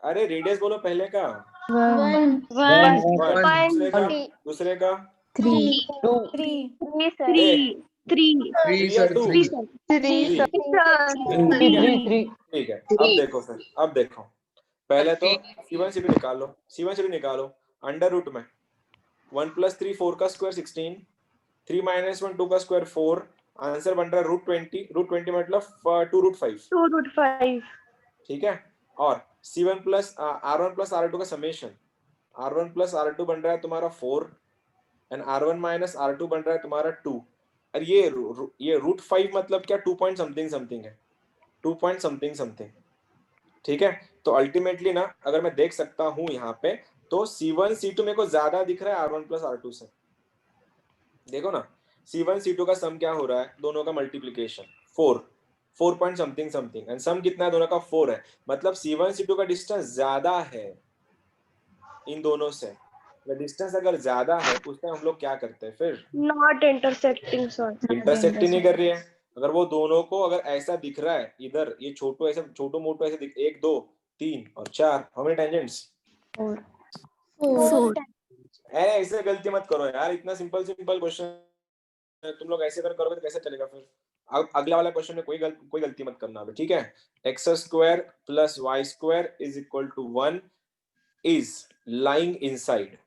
अरे रेडियस बोलो पहले का। 1 1, दूसरे का, दूसरे का 3 ए, 3 या 2? 3, 3 ठीक है। अब देखो फिर, अब देखो, पहले तो C1 C2 निकालो, C1 C2 निकालो। अंडर रूट में 1 + 3 4 का स्क्वायर 16, 3 - 1 2 का स्क्वायर 4, आंसर बन रहा है √20। √20 मतलब 2√5, 2√5। ठीक है। और C1 + R1 + R2 का समेशन, R1 + R2 बन रहा है तुम्हारा 4 एंड R1 - R2 बन रहा है तुम्हारा 2। और ये √5 मतलब क्या, 2 पॉइंट समथिंग समथिंग है, 2 पॉइंट समथिंग समथिंग, ठीक है। तो अल्टीमेटली ना, अगर मैं देख सकता हूं यहाँ पे, तो C1 C2 मेरे को ज्यादा दिख रहा है R1 + R2 से। देखो ना, C1 C2 का सम क्या हो रहा है, दोनों का multiplication 4 point something something, and sum कितना है दोनों का 4 है, मतलब C1 C2 का डिस्टेंस ज्यादा है इन दोनों से। डिस्टेंस अगर ज्यादा है उस टाइम हम लोग क्या करते हैं फिर? Not intersecting sir. इंटरसेक्ट ही नहीं कर रही है। अगर वो दोनों को अगर ऐसा दिख रहा है, इधर ये छोटो ऐसा, छोटो मोटो ऐसे दिख, 1 2 3 और 4, हाउ मेनी टेंजेंट्स? 4 अरे ऐसे गलती मत करो यार, इतना सिंपल सिंपल क्वेश्चन है, तुम लोग ऐसे अगर करोगे तो कैसे चलेगा फिर? अगला वाला क्वेश्चन में कोई गलती मत करना अभी, ठीक है। x² + y² = 1 is lying inside,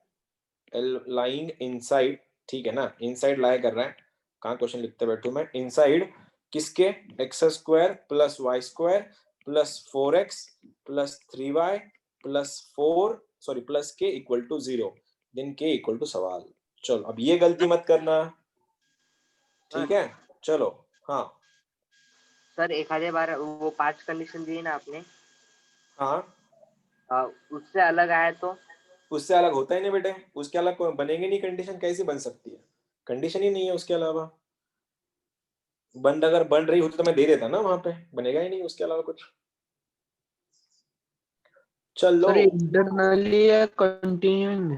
lying inside, ठीक है ना, इनसाइड लाई कर रहा है। कहाँ क्वेश्चन लिखते बैठू मैं? इनसाइड किसके? x² + y² + 4x + 3y + 4 sorry + k = 0, then k = सवाल। चलो अब ये गलती मत करना, ठीक है। चलो हाँ सर एखादे बार वो 5 कंडीशन दी ना आपने, हाँ, उससे अलग आया तो? उससे अलग होता ही नहीं बेटे, उसके अलग बनेंगे नहीं कंडीशन, कैसी बन सकती है? कंडीशन ही नहीं है उसके अलावा। अगर बन रही होती तो मैं दे देता ना, वहां पे बनेगा ही नहीं उसके अलावा कुछ। चलो सर इंटरनली या कंटिन्यूइंग?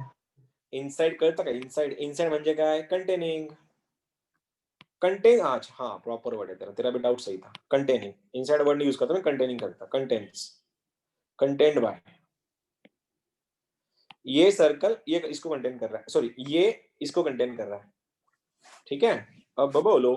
इनसाइड कळतं का? इनसाइड म्हणजे काय? कंटेनिंग. कंटेन, आज हाँ प्रॉपर वर्ड है तेरा, तेरा भी डाउट सही था. कंटेनिंग, इनसाइड वर्ड नहीं यूज करता, मैं कंटेनिंग करता. Contains, contained by. ये सर्कल ये इसको कंटेन कर रहा है, सॉरी ये इसको कंटेन कर रहा है. ठीक है, अब बोलो.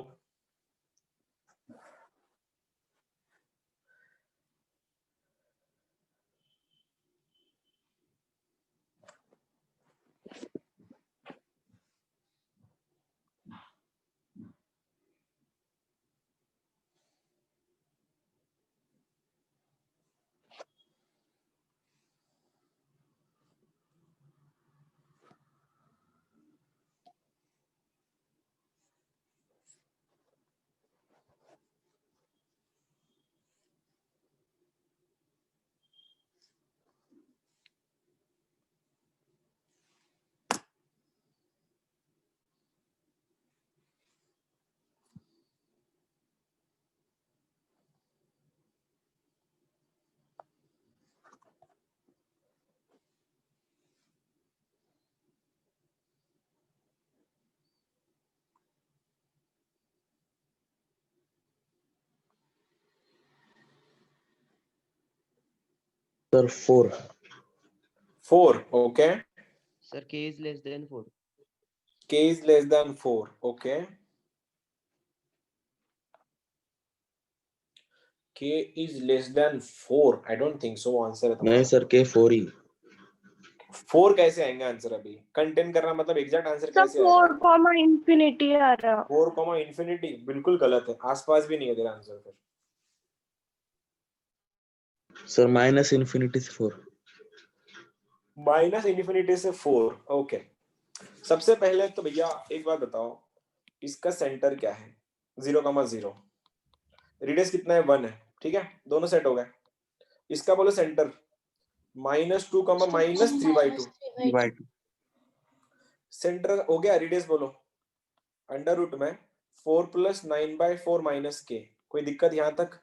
Sir, 4. 4, okay. Sir, K is less than 4. K is less than 4, okay. K is less than 4. I don't think so. Answer है तुम्हारा. नहीं सर, K 4 ही. 4 कैसे आएंगे आंसर? अभी कंटेन करना मतलब एग्जैक्ट आंसर सर कैसे आएगा? 4, इंफिनिटी आ रहा. 4, इंफिनिटी बिल्कुल गलत है, आसपास भी नहीं है तेरा आंसर. फिर सर माइनस इन्फिनिटी से 4. माइनस इन्फिनिटी से 4, ओके. सबसे पहले तो भैया एक बात बताओ, इसका सेंटर क्या है? 0,0. रेडियस कितना है? 1 है. ठीक है, दोनों सेट हो गए. इसका बोलो सेंटर -2, -3/2. 3/2. सेंटर हो गया. रेडियस बोलो अंडर रूट में 4 + 9/4 - k. कोई दिक्कत यहाँ तक?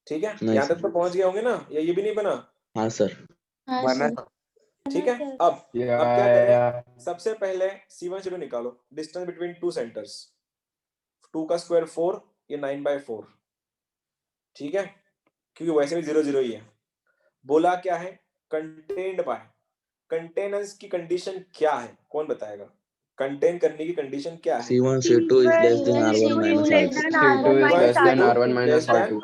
ठीक है, यहाँ तक तो पहुंच गए होंगे ना? या ये भी नहीं बना? हाँ सर. बना. ठीक है. अब क्या करें? सबसे पहले C1 C2 निकालो. डिस्टेंस बिटवीन टू सेंटर्स, 2 का स्क्वायर 4, ये 9/4. ठीक है, क्योंकि वैसे भी 0 0 ही है. बोला क्या है? Contained by. कंटेनेंस की कंडीशन क्या है? कौन बताएगा? कंटेन करने की कंडीशन क्या है? C1 C2 is less than R1 minus R2. C2 is less than R1 minus R2.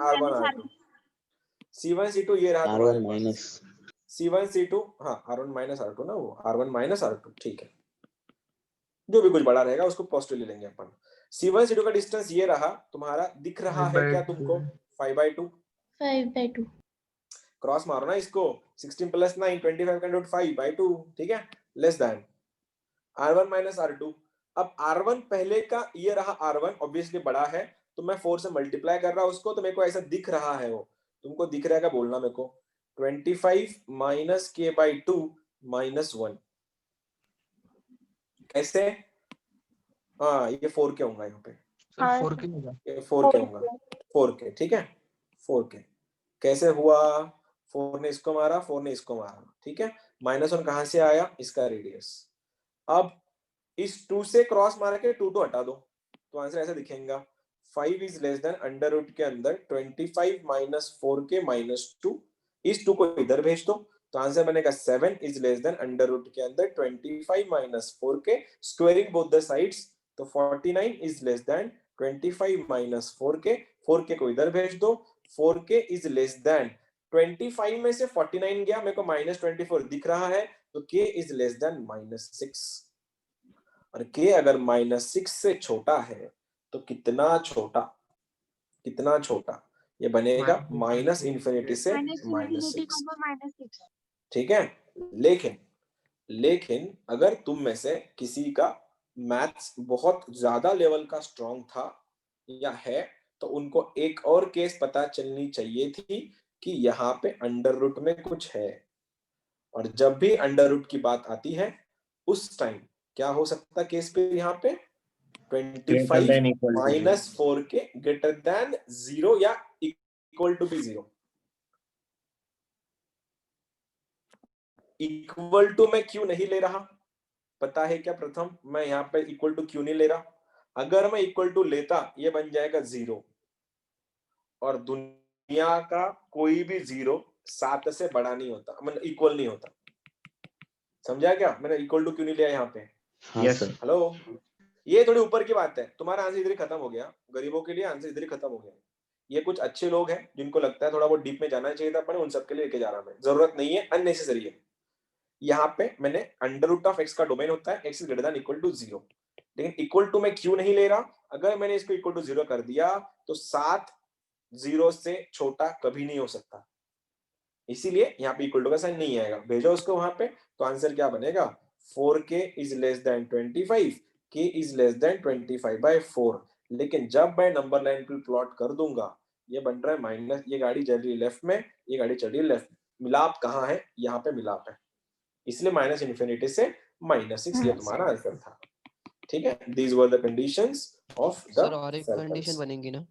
C1 C2 ये रहा R1 तुम्हारे minus. C1 C2, हाँ R1 - R2 ना, वो R1 - R2. ठीक है, जो भी कुछ बड़ा रहेगा उसको पॉजिटिव ले लेंगे अपन. C1 C2 का डिस्टेंस ये रहा तुम्हारा. दिख रहा है क्या तुमको? 5/2. 5/2. क्रॉस मारो ना इसको. 16 + 9 25 का रूट 5/2. ठीक है, लेस देन R1 - R2. अब R1 पहले का ये रहा. R1 ऑब्वियसली बड़ा है, तो मैं 4 से मल्टीप्लाई कर रहा हूं उसको, तो मेरे को ऐसा दिख रहा है. वो तुमको दिख रहा है क्या? बोलना मेरे को. 25 - k/2 - 1. कैसे? हाँ, ये 4k होगा यहाँ पे. हाँ, 4K होगा. ये 4k होगा. 4k. ठीक है, 4k. कैसे हुआ? 4 ने इसको मारा, 4 ने इसको मारा. ठीक है, -1 कहां से आया? इसका रेडियस. अब इस 2 से क्रॉस मार के 2 to हटा दो, तो आंसर ऐसा दिखेगा. 5 is less than under root के अंदर 25 - 4k - 2. इस 2 को इधर भेज दो, तो आंसर बनेगा 7 is less than under root के अंदर 25 - 4k. Squaring both the sides, तो 49 is less then 25 - 4k. 4k को इधर भेज दो. 4k इज लेस देन 25 में से 49 गया, मेरे को -24 दिख रहा है, तो k इज लेस देन -6. और k अगर -6 से छोटा है तो कितना छोटा? कितना छोटा? ये बनेगा -इन्फिनिटी से -6. ठीक है, लेकिन अगर तुम में से किसी का मैथ्स बहुत ज्यादा लेवल का स्ट्रॉन्ग था या है, तो उनको एक और केस पता चलनी चाहिए थी कि यहाँ पे अंडर रूट में कुछ है. और जब भी अंडर रूट की बात आती है, उस टाइम क्या हो सकता केस पे? यहाँ पे 25 - 4k greater than 0 या equal to be 0. Equal to मैं क्यों नहीं ले रहा? पता है क्या प्रथम, मैं यहाँ पे इक्वल टू क्यों नहीं ले रहा? अगर मैं इक्वल टू लेता ये बन जाएगा 0, और दुनिया का कोई भी 0 7 से बड़ा नहीं होता, मतलब इक्वल नहीं होता। समझा क्या? मैंने इक्वल टू क्यों नहीं लिया यहाँ पे? हाँ Yes. सर। हेलो, ये थोड़ी ऊपर की बात है, तुम्हारा आंसर इधर ही खत्म हो गया, गरीबों के लिए आंसर इधर ही खत्म हो गया। ये कुछ अच्छे लोग हैं जिनको लगता है थोड़ा बहुत डीप में जाना चाहिए था, पर उन सबके लिए लेके जा रहा मैं, जरूरत नहीं है, अननेसेसरी है। यहाँ पे मैंने अंडर रूट ऑफ एक्स का डोमेन होता है x greater than equal to 0, लेकिन इक्वल टू मैं क्यों नहीं ले रहा? अगर मैंने इसको इक्वल टू 0 कर दिया तो 7 0 से छोटा कभी नहीं हो सकता, इसीलिए यहाँ पे इक्वल टू का साइन नहीं आएगा। भेजो उसको वहां पे, तो आंसर क्या बनेगा? 4k is less then 25, k is less then 25/4। लेकिन जब मैं नंबर लाइन पे प्लॉट कर दूंगा, ये बन रहा है माइनस, ये गाड़ी चल रही है लेफ्ट में, ये गाड़ी चल रही है लेफ्ट। मिलाप कहाँ है? यहाँ पे मिलाप है, इसलिए माइनस इन्फिनिटी से -6 ये तुम्हारा आंसर था। ठीक है, these were the conditions of the sir और एक कंडीशन बनेगी ना?